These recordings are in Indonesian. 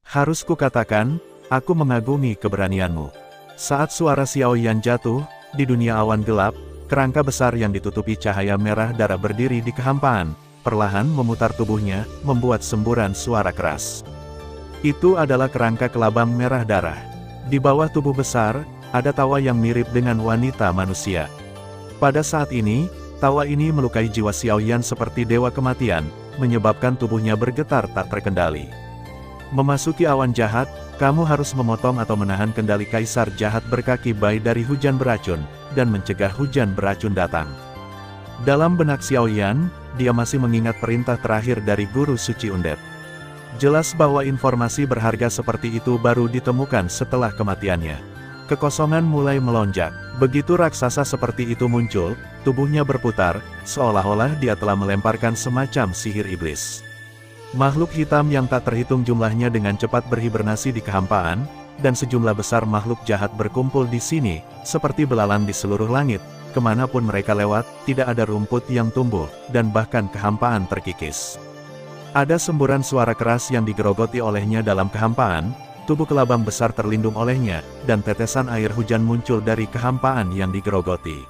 Harus kukatakan, aku mengagumi keberanianmu. Saat suara Xiao Yan jatuh, di dunia awan gelap, kerangka besar yang ditutupi cahaya merah darah berdiri di kehampaan, perlahan memutar tubuhnya, membuat semburan suara keras. Itu adalah kerangka kelabang merah darah. Di bawah tubuh besar, ada tawa yang mirip dengan wanita manusia. Pada saat ini, tawa ini melukai jiwa Xiao Yan seperti dewa kematian, menyebabkan tubuhnya bergetar tak terkendali. Memasuki awan jahat, kamu harus memotong atau menahan kendali kaisar jahat berkaki bayi dari hujan beracun, dan mencegah hujan beracun datang. Dalam benak Xiao Yan, dia masih mengingat perintah terakhir dari guru suci Undead. Jelas bahwa informasi berharga seperti itu baru ditemukan setelah kematiannya. Kekosongan mulai melonjak. Begitu raksasa seperti itu muncul, tubuhnya berputar, seolah-olah dia telah melemparkan semacam sihir iblis. Makhluk hitam yang tak terhitung jumlahnya dengan cepat berhibernasi di kehampaan, dan sejumlah besar makhluk jahat berkumpul di sini, seperti belalang di seluruh langit. Kemanapun mereka lewat, tidak ada rumput yang tumbuh, dan bahkan kehampaan terkikis. Ada semburan suara keras yang digerogoti olehnya dalam kehampaan, tubuh kelabang besar terlindung olehnya, dan tetesan air hujan muncul dari kehampaan yang digerogoti.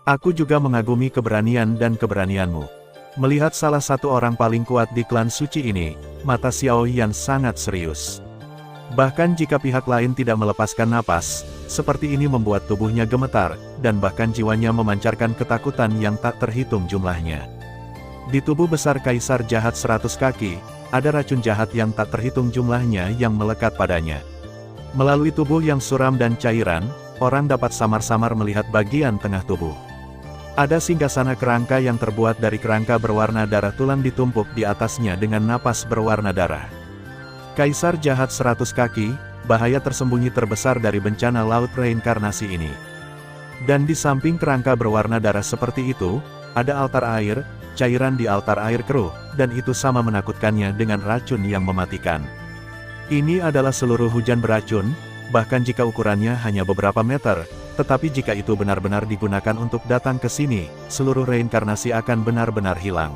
Aku juga mengagumi keberanian dan keberanianmu. Melihat salah satu orang paling kuat di klan suci ini, mata Xiao Yan sangat serius. Bahkan jika pihak lain tidak melepaskan napas, seperti ini membuat tubuhnya gemetar, dan bahkan jiwanya memancarkan ketakutan yang tak terhitung jumlahnya. Di tubuh besar kaisar jahat 100 kaki, ada racun jahat yang tak terhitung jumlahnya yang melekat padanya. Melalui tubuh yang suram dan cairan, orang dapat samar-samar melihat bagian tengah tubuh. Ada singgasana kerangka yang terbuat dari kerangka berwarna darah tulang ditumpuk di atasnya dengan napas berwarna darah. Kaisar jahat 100 kaki, bahaya tersembunyi terbesar dari bencana laut reinkarnasi ini. Dan di samping kerangka berwarna darah seperti itu, ada altar air, cairan di altar air keruh, dan itu sama menakutkannya dengan racun yang mematikan. Ini adalah seluruh hujan beracun, bahkan jika ukurannya hanya beberapa meter, tetapi jika itu benar-benar digunakan untuk datang ke sini, seluruh reinkarnasi akan benar-benar hilang.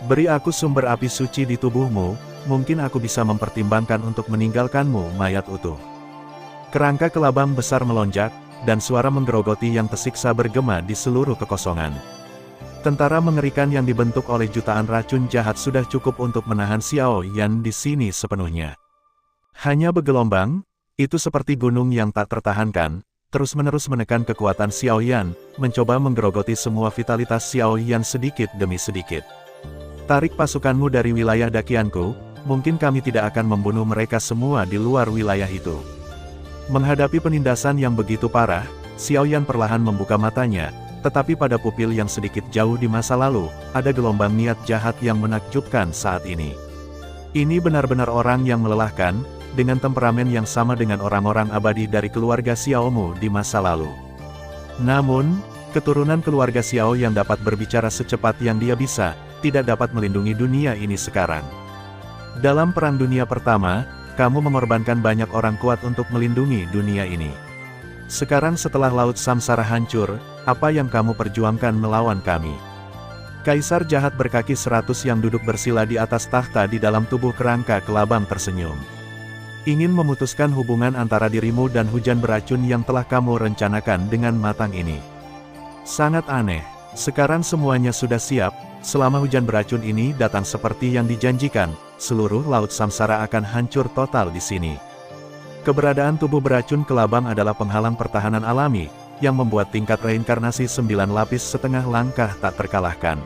Beri aku sumber api suci di tubuhmu, mungkin aku bisa mempertimbangkan untuk meninggalkanmu mayat utuh. Kerangka kelabang besar melonjak, dan suara menggerogoti yang tersiksa bergema di seluruh kekosongan. Tentara mengerikan yang dibentuk oleh jutaan racun jahat sudah cukup untuk menahan Xiao Yan di sini sepenuhnya. Hanya bergelombang, itu seperti gunung yang tak tertahankan, terus-menerus menekan kekuatan Xiao Yan, mencoba menggerogoti semua vitalitas Xiao Yan sedikit demi sedikit. Tarik pasukanmu dari wilayah dakianku, mungkin kami tidak akan membunuh mereka semua di luar wilayah itu. Menghadapi penindasan yang begitu parah, Xiao Yan perlahan membuka matanya, tetapi pada pupil yang sedikit jauh di masa lalu, ada gelombang niat jahat yang menakjubkan saat ini. Ini benar-benar orang yang melelahkan, dengan temperamen yang sama dengan orang-orang abadi dari keluarga Xiaomu di masa lalu. Namun, keturunan keluarga Xiao yang dapat berbicara secepat yang dia bisa, tidak dapat melindungi dunia ini sekarang. Dalam Perang Dunia Pertama, kamu mengorbankan banyak orang kuat untuk melindungi dunia ini. Sekarang setelah Laut Samsara hancur, apa yang kamu perjuangkan melawan kami? Kaisar jahat berkaki 100 yang duduk bersila di atas tahta di dalam tubuh kerangka kelabang tersenyum. Ingin memutuskan hubungan antara dirimu dan hujan beracun yang telah kamu rencanakan dengan matang ini. Sangat aneh, sekarang semuanya sudah siap, selama hujan beracun ini datang seperti yang dijanjikan, seluruh Laut Samsara akan hancur total di sini. Keberadaan tubuh beracun kelabang adalah penghalang pertahanan alami, yang membuat tingkat reinkarnasi 9 lapis setengah langkah tak terkalahkan.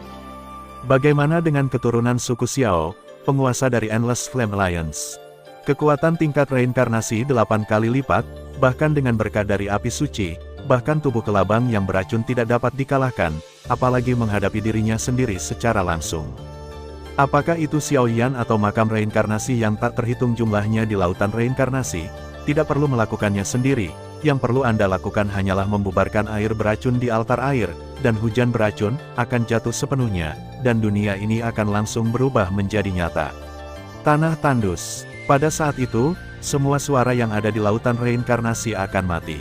Bagaimana dengan keturunan suku Xiao, penguasa dari Endless Flame Alliance? Kekuatan tingkat reinkarnasi 8 kali lipat, bahkan dengan berkat dari api suci, bahkan tubuh kelabang yang beracun tidak dapat dikalahkan, apalagi menghadapi dirinya sendiri secara langsung. Apakah itu Xiao Yan atau makam reinkarnasi yang tak terhitung jumlahnya di lautan reinkarnasi? Tidak perlu melakukannya sendiri, yang perlu Anda lakukan hanyalah membubarkan air beracun di altar air, dan hujan beracun akan jatuh sepenuhnya, dan dunia ini akan langsung berubah menjadi nyata. Tanah tandus. Pada saat itu, semua suara yang ada di lautan reinkarnasi akan mati.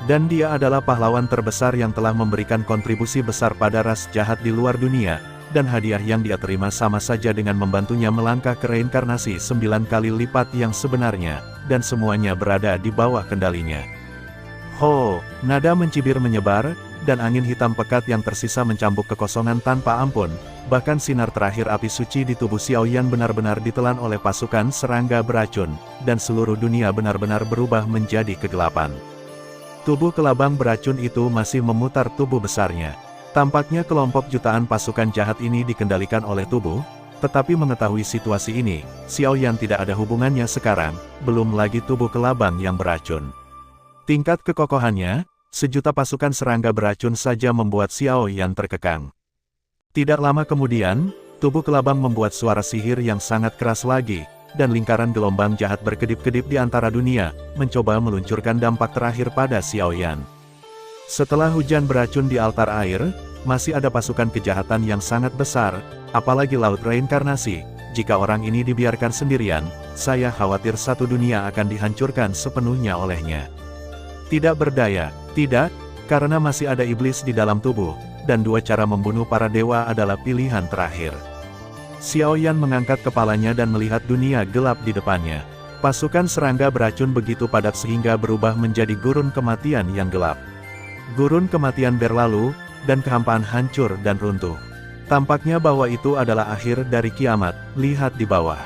Dan dia adalah pahlawan terbesar yang telah memberikan kontribusi besar pada ras jahat di luar dunia, dan hadiah yang dia terima sama saja dengan membantunya melangkah ke reinkarnasi 9 kali lipat yang sebenarnya, dan semuanya berada di bawah kendalinya. Ho, nada mencibir menyebar, dan angin hitam pekat yang tersisa mencambuk kekosongan tanpa ampun, bahkan sinar terakhir api suci di tubuh Xiaoyan benar-benar ditelan oleh pasukan serangga beracun, dan seluruh dunia benar-benar berubah menjadi kegelapan. Tubuh kelabang beracun itu masih memutar tubuh besarnya. Tampaknya kelompok jutaan pasukan jahat ini dikendalikan oleh tubuh, tetapi mengetahui situasi ini, Xiaoyan tidak ada hubungannya sekarang, belum lagi tubuh kelabang yang beracun. Tingkat kekokohannya, sejuta pasukan serangga beracun saja membuat Xiaoyan terkekang. Tidak lama kemudian, tubuh kelabang membuat suara sihir yang sangat keras lagi, dan lingkaran gelombang jahat berkedip-kedip di antara dunia, mencoba meluncurkan dampak terakhir pada Xiaoyan. Setelah hujan beracun di altar air, masih ada pasukan kejahatan yang sangat besar, apalagi laut reinkarnasi. Jika orang ini dibiarkan sendirian, saya khawatir satu dunia akan dihancurkan sepenuhnya olehnya. Tidak berdaya, tidak, karena masih ada iblis di dalam tubuh, dan dua cara membunuh para dewa adalah pilihan terakhir. Xiaoyan mengangkat kepalanya dan melihat dunia gelap di depannya. Pasukan serangga beracun begitu padat sehingga berubah menjadi gurun kematian yang gelap. Gurun kematian berlalu, dan kehampaan hancur dan runtuh. Tampaknya bahwa itu adalah akhir dari kiamat, lihat di bawah.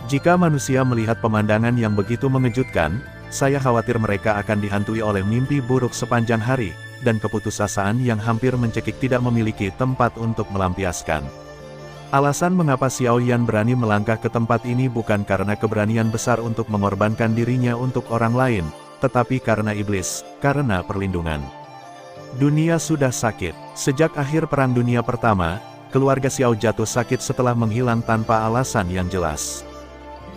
Jika manusia melihat pemandangan yang begitu mengejutkan, saya khawatir mereka akan dihantui oleh mimpi buruk sepanjang hari, dan keputusasaan yang hampir mencekik tidak memiliki tempat untuk melampiaskan. Alasan mengapa Xiaoyan berani melangkah ke tempat ini bukan karena keberanian besar untuk mengorbankan dirinya untuk orang lain, tetapi karena iblis, karena perlindungan. Dunia sudah sakit. Sejak akhir Perang Dunia Pertama, keluarga Xiao jatuh sakit setelah menghilang tanpa alasan yang jelas.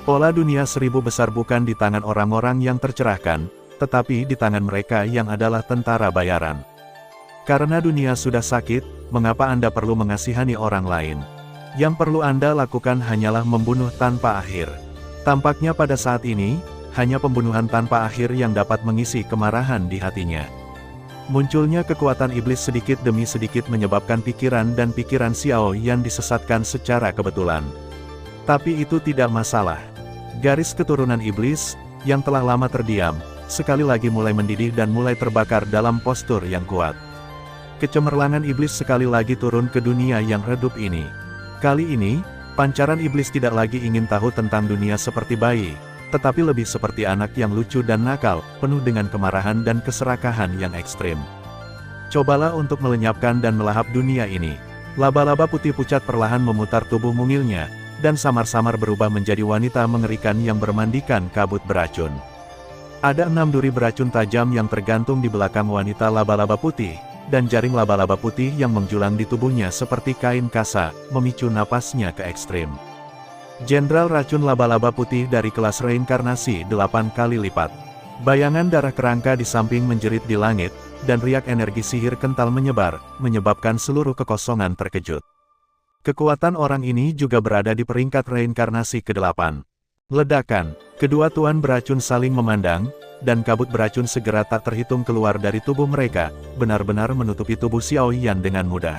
Pola dunia seribu besar bukan di tangan orang-orang yang tercerahkan, tetapi di tangan mereka yang adalah tentara bayaran. Karena dunia sudah sakit, mengapa Anda perlu mengasihani orang lain? Yang perlu Anda lakukan hanyalah membunuh tanpa akhir. Tampaknya pada saat ini, hanya pembunuhan tanpa akhir yang dapat mengisi kemarahan di hatinya. Munculnya kekuatan iblis sedikit demi sedikit menyebabkan pikiran dan pikiran Xiaoyan disesatkan secara kebetulan. Tapi itu tidak masalah. Garis keturunan iblis, yang telah lama terdiam, sekali lagi mulai mendidih dan mulai terbakar dalam postur yang kuat. Kecemerlangan iblis sekali lagi turun ke dunia yang redup ini. Kali ini, pancaran iblis tidak lagi ingin tahu tentang dunia seperti bayi, tetapi lebih seperti anak yang lucu dan nakal, penuh dengan kemarahan dan keserakahan yang ekstrim. Cobalah untuk melenyapkan dan melahap dunia ini. Laba-laba putih pucat perlahan memutar tubuh mungilnya, dan samar-samar berubah menjadi wanita mengerikan yang bermandikan kabut beracun. Ada 6 duri beracun tajam yang tergantung di belakang wanita laba-laba putih, dan jaring laba-laba putih yang menjulang di tubuhnya seperti kain kasa, memicu napasnya ke ekstrim. Jenderal racun laba-laba putih dari kelas reinkarnasi 8 kali lipat. Bayangan darah kerangka di samping menjerit di langit, dan riak energi sihir kental menyebar, menyebabkan seluruh kekosongan terkejut. Kekuatan orang ini juga berada di peringkat reinkarnasi ke-8. Ledakan, kedua tuan beracun saling memandang, dan kabut beracun segera tak terhitung keluar dari tubuh mereka, benar-benar menutupi tubuh Xiaoyan dengan mudah.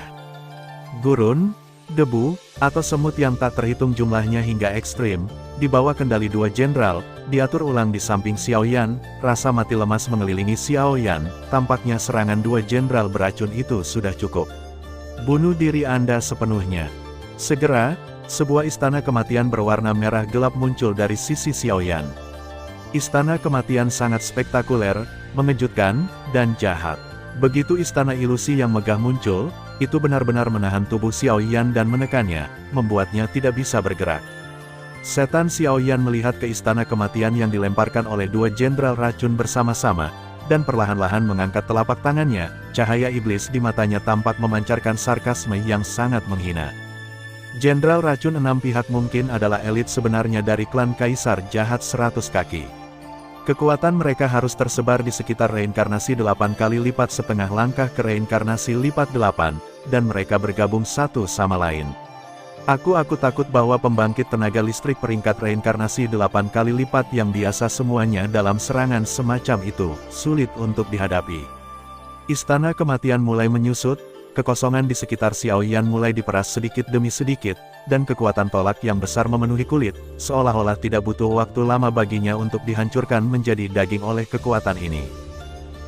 Gurun, debu, atau semut yang tak terhitung jumlahnya hingga ekstrim, di bawah kendali dua jenderal, diatur ulang di samping Xiaoyan, rasa mati lemas mengelilingi Xiaoyan, tampaknya serangan dua jenderal beracun itu sudah cukup. Bunuh diri Anda sepenuhnya. Segera, sebuah istana kematian berwarna merah gelap muncul dari sisi Xiaoyan. Istana kematian sangat spektakuler, mengejutkan, dan jahat. Begitu istana ilusi yang megah muncul, itu benar-benar menahan tubuh Xiaoyan dan menekannya, membuatnya tidak bisa bergerak. Setan Xiaoyan melihat ke istana kematian yang dilemparkan oleh dua jenderal racun bersama-sama, dan perlahan-lahan mengangkat telapak tangannya, cahaya iblis di matanya tampak memancarkan sarkasme yang sangat menghina. Jenderal racun 6 pihak mungkin adalah elit sebenarnya dari klan Kaisar Jahat 100 Kaki. Kekuatan mereka harus tersebar di sekitar reinkarnasi 8 kali lipat setengah langkah ke reinkarnasi lipat 8, dan mereka bergabung satu sama lain. Aku takut bahwa pembangkit tenaga listrik peringkat reinkarnasi 8 kali lipat yang biasa semuanya dalam serangan semacam itu, sulit untuk dihadapi. Istana kematian mulai menyusut, kekosongan di sekitar Xiao Yan mulai diperas sedikit demi sedikit, dan kekuatan tolak yang besar memenuhi kulit, seolah-olah tidak butuh waktu lama baginya untuk dihancurkan menjadi daging oleh kekuatan ini.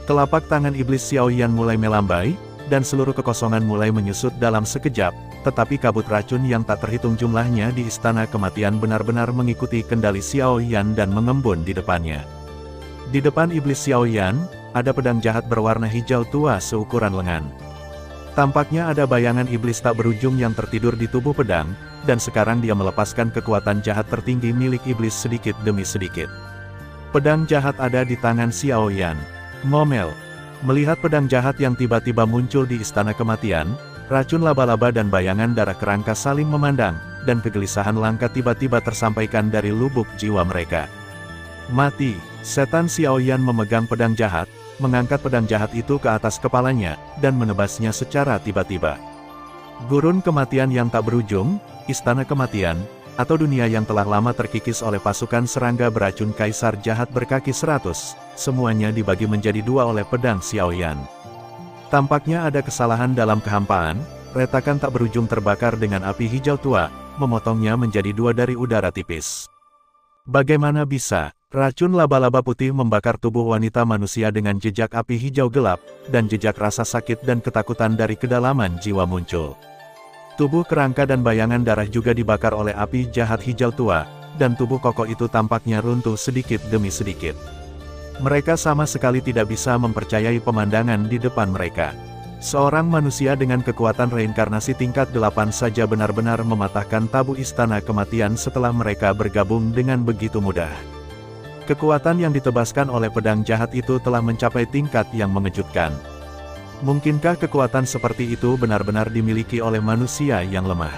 Telapak tangan iblis Xiao Yan mulai melambai, dan seluruh kekosongan mulai menyusut dalam sekejap, tetapi kabut racun yang tak terhitung jumlahnya di Istana Kematian benar-benar mengikuti kendali Xiao Yan dan mengembun di depannya. Di depan iblis Xiao Yan, ada pedang jahat berwarna hijau tua seukuran lengan. Tampaknya ada bayangan iblis tak berujung yang tertidur di tubuh pedang, dan sekarang dia melepaskan kekuatan jahat tertinggi milik iblis sedikit demi sedikit. Pedang jahat ada di tangan Xiao Yan. Ngomel. Melihat pedang jahat yang tiba-tiba muncul di Istana Kematian, racun laba-laba dan bayangan darah kerangka saling memandang, dan kegelisahan langka tiba-tiba tersampaikan dari lubuk jiwa mereka. Mati. Setan Xiao Yan memegang pedang jahat, mengangkat pedang jahat itu ke atas kepalanya, dan menebasnya secara tiba-tiba. Gurun kematian yang tak berujung, Istana Kematian, atau dunia yang telah lama terkikis oleh pasukan serangga beracun Kaisar Jahat berkaki 100, semuanya dibagi menjadi dua oleh pedang Xiao Yan. Tampaknya ada kesalahan dalam kehampaan, retakan tak berujung terbakar dengan api hijau tua, memotongnya menjadi dua dari udara tipis. Bagaimana bisa? Racun laba-laba putih membakar tubuh wanita manusia dengan jejak api hijau gelap, dan jejak rasa sakit dan ketakutan dari kedalaman jiwa muncul. Tubuh kerangka dan bayangan darah juga dibakar oleh api jahat hijau tua, dan tubuh kokoh itu tampaknya runtuh sedikit demi sedikit. Mereka sama sekali tidak bisa mempercayai pemandangan di depan mereka. Seorang manusia dengan kekuatan reinkarnasi tingkat 8 saja benar-benar mematahkan tabu Istana Kematian setelah mereka bergabung dengan begitu mudah. Kekuatan yang ditebaskan oleh pedang jahat itu telah mencapai tingkat yang mengejutkan. Mungkinkah kekuatan seperti itu benar-benar dimiliki oleh manusia yang lemah?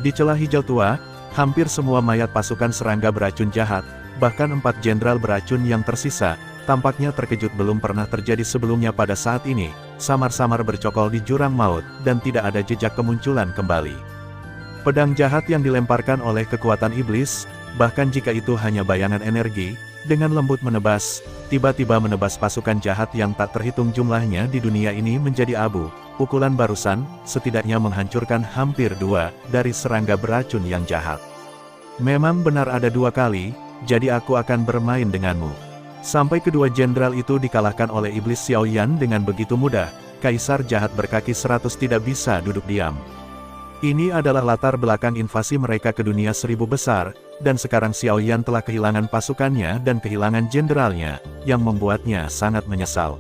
Di celah hijau tua, hampir semua mayat pasukan serangga beracun jahat, bahkan 4 jenderal beracun yang tersisa, tampaknya terkejut belum pernah terjadi sebelumnya pada saat ini, samar-samar bercokol di jurang maut, dan tidak ada jejak kemunculan kembali. Pedang jahat yang dilemparkan oleh kekuatan iblis, bahkan jika itu hanya bayangan energi, dengan lembut menebas, tiba-tiba menebas pasukan jahat yang tak terhitung jumlahnya di dunia ini menjadi abu. Pukulan barusan, setidaknya menghancurkan hampir 2 dari serangga beracun yang jahat. Memang benar ada 2 kali, jadi aku akan bermain denganmu. Sampai kedua jenderal itu dikalahkan oleh iblis Xiao Yan dengan begitu mudah, Kaisar Jahat berkaki 100 tidak bisa duduk diam. Ini adalah latar belakang invasi mereka ke dunia 1000 besar, dan sekarang Xiao Yan telah kehilangan pasukannya dan kehilangan jenderalnya, yang membuatnya sangat menyesal.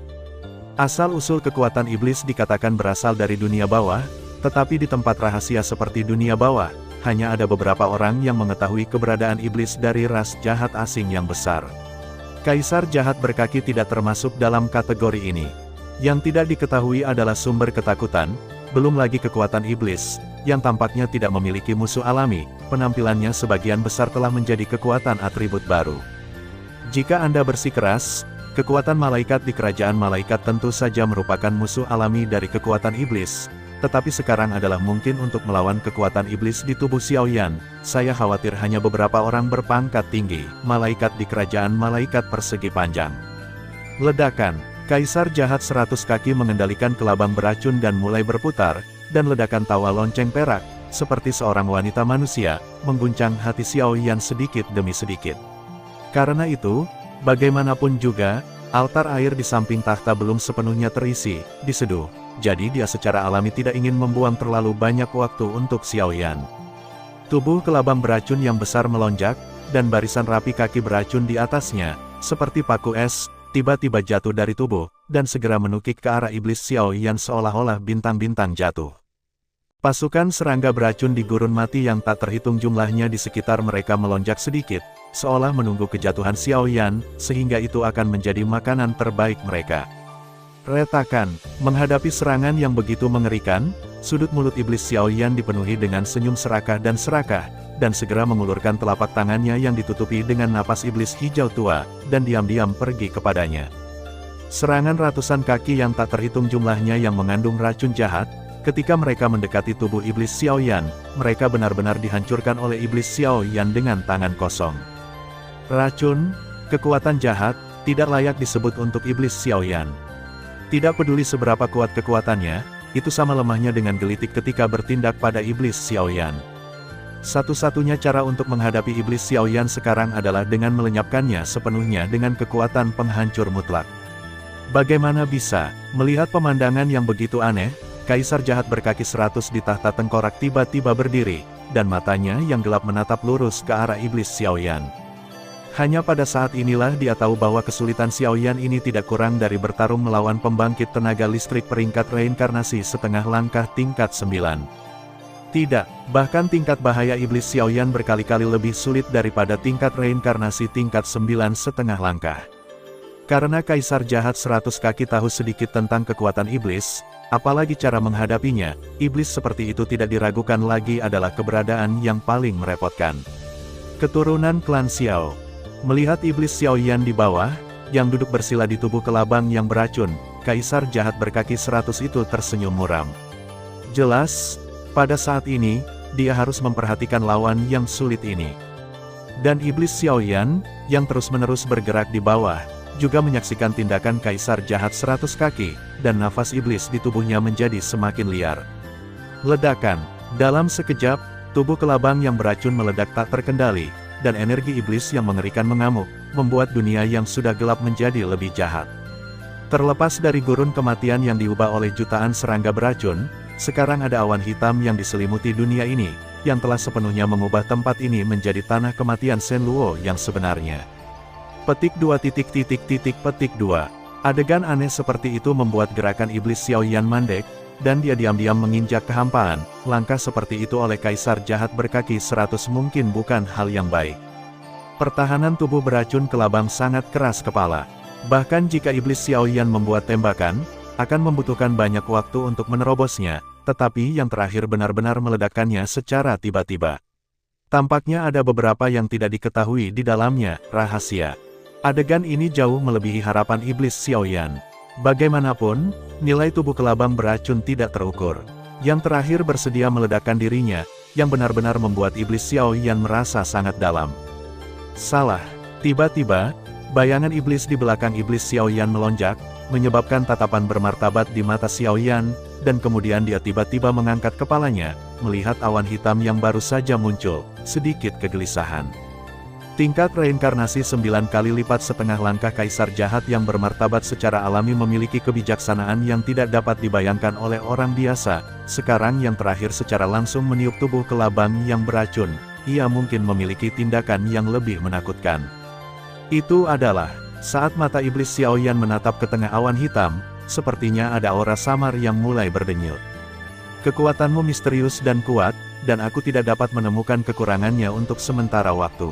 Asal-usul kekuatan iblis dikatakan berasal dari dunia bawah, tetapi di tempat rahasia seperti dunia bawah, hanya ada beberapa orang yang mengetahui keberadaan iblis dari ras jahat asing yang besar. Kaisar Jahat berkaki tidak termasuk dalam kategori ini. Yang tidak diketahui adalah sumber ketakutan, belum lagi kekuatan iblis, yang tampaknya tidak memiliki musuh alami, penampilannya sebagian besar telah menjadi kekuatan atribut baru. Jika Anda bersikeras, kekuatan malaikat di kerajaan malaikat tentu saja merupakan musuh alami dari kekuatan iblis, tetapi sekarang adalah mungkin untuk melawan kekuatan iblis di tubuh Xiao Yan. Saya khawatir hanya beberapa orang berpangkat tinggi, malaikat di kerajaan malaikat persegi panjang. Ledakan. Kaisar Jahat 100 kaki mengendalikan kelabang beracun dan mulai berputar, dan ledakan tawa lonceng perak, seperti seorang wanita manusia, mengguncang hati Xiao Yan sedikit demi sedikit. Karena itu, bagaimanapun juga, altar air di samping takhta belum sepenuhnya terisi, diseduh, jadi dia secara alami tidak ingin membuang terlalu banyak waktu untuk Xiao Yan. Tubuh kelabang beracun yang besar melonjak, dan barisan rapi kaki beracun di atasnya, seperti paku es, tiba-tiba jatuh dari tubuh, dan segera menukik ke arah iblis Xiao Yan seolah-olah bintang-bintang jatuh. Pasukan serangga beracun di gurun mati yang tak terhitung jumlahnya di sekitar mereka melonjak sedikit, seolah menunggu kejatuhan Xiao Yan, sehingga itu akan menjadi makanan terbaik mereka. Retakan, menghadapi serangan yang begitu mengerikan, sudut mulut iblis Xiao Yan dipenuhi dengan senyum serakah, dan segera mengulurkan telapak tangannya yang ditutupi dengan napas iblis hijau tua, dan diam-diam pergi kepadanya. Serangan ratusan kaki yang tak terhitung jumlahnya yang mengandung racun jahat, ketika mereka mendekati tubuh iblis Xiao Yan, mereka benar-benar dihancurkan oleh iblis Xiao Yan dengan tangan kosong. Racun, kekuatan jahat, tidak layak disebut untuk iblis Xiao Yan. Tidak peduli seberapa kuat kekuatannya, itu sama lemahnya dengan gelitik ketika bertindak pada iblis Xiaoyan. Satu-satunya cara untuk menghadapi iblis Xiaoyan sekarang adalah dengan melenyapkannya sepenuhnya dengan kekuatan penghancur mutlak. Bagaimana bisa, melihat pemandangan yang begitu aneh, Kaisar jahat berkaki 100 di tahta tengkorak tiba-tiba berdiri, dan matanya yang gelap menatap lurus ke arah iblis Xiaoyan. Hanya pada saat inilah dia tahu bahwa kesulitan Xiaoyan ini tidak kurang dari bertarung melawan pembangkit tenaga listrik peringkat reinkarnasi setengah langkah tingkat 9. Tidak, bahkan tingkat bahaya iblis Xiaoyan berkali-kali lebih sulit daripada tingkat reinkarnasi tingkat 9 setengah langkah. Karena Kaisar jahat 100 kaki tahu sedikit tentang kekuatan iblis, apalagi cara menghadapinya, iblis seperti itu tidak diragukan lagi adalah keberadaan yang paling merepotkan. Keturunan klan Xiao. Melihat iblis Xiaoyan di bawah, yang duduk bersila di tubuh kelabang yang beracun, Kaisar jahat berkaki 100 itu tersenyum muram. Jelas, pada saat ini, dia harus memperhatikan lawan yang sulit ini. Dan iblis Xiaoyan, yang terus-menerus bergerak di bawah, juga menyaksikan tindakan Kaisar jahat 100 kaki, dan nafas iblis di tubuhnya menjadi semakin liar. Ledakan. Dalam sekejap, tubuh kelabang yang beracun meledak tak terkendali, dan energi iblis yang mengerikan mengamuk, membuat dunia yang sudah gelap menjadi lebih jahat. Terlepas dari gurun kematian yang diubah oleh jutaan serangga beracun, sekarang ada awan hitam yang diselimuti dunia ini, yang telah sepenuhnya mengubah tempat ini menjadi tanah kematian Shenluo yang sebenarnya. Petik 2. Petik 2. Adegan aneh seperti itu membuat gerakan iblis Xiaoyan mandek, dan dia diam-diam menginjak kehampaan. Langkah seperti itu oleh Kaisar jahat berkaki 100 mungkin bukan hal yang baik. Pertahanan tubuh beracun kelabang sangat keras kepala. Bahkan jika iblis Xiaoyan membuat tembakan, akan membutuhkan banyak waktu untuk menerobosnya, tetapi yang terakhir benar-benar meledakkannya secara tiba-tiba. Tampaknya ada beberapa yang tidak diketahui di dalamnya, rahasia. Adegan ini jauh melebihi harapan iblis Xiaoyan. Bagaimanapun, nilai tubuh kelabang beracun tidak terukur. Yang terakhir bersedia meledakkan dirinya, yang benar-benar membuat iblis Xiaoyan merasa sangat dalam. Salah. Tiba-tiba, bayangan iblis di belakang iblis Xiaoyan melonjak, menyebabkan tatapan bermartabat di mata Xiaoyan, dan kemudian dia tiba-tiba mengangkat kepalanya, melihat awan hitam yang baru saja muncul, sedikit kegelisahan. Tingkat reinkarnasi 9 kali lipat setengah langkah Kaisar jahat yang bermartabat secara alami memiliki kebijaksanaan yang tidak dapat dibayangkan oleh orang biasa. Sekarang yang terakhir secara langsung meniup tubuh kelabang yang beracun, ia mungkin memiliki tindakan yang lebih menakutkan. Itu adalah, saat mata iblis Xiaoyan menatap ke tengah awan hitam, sepertinya ada aura samar yang mulai berdenyut. Kekuatanmu misterius dan kuat, dan aku tidak dapat menemukan kekurangannya untuk sementara waktu.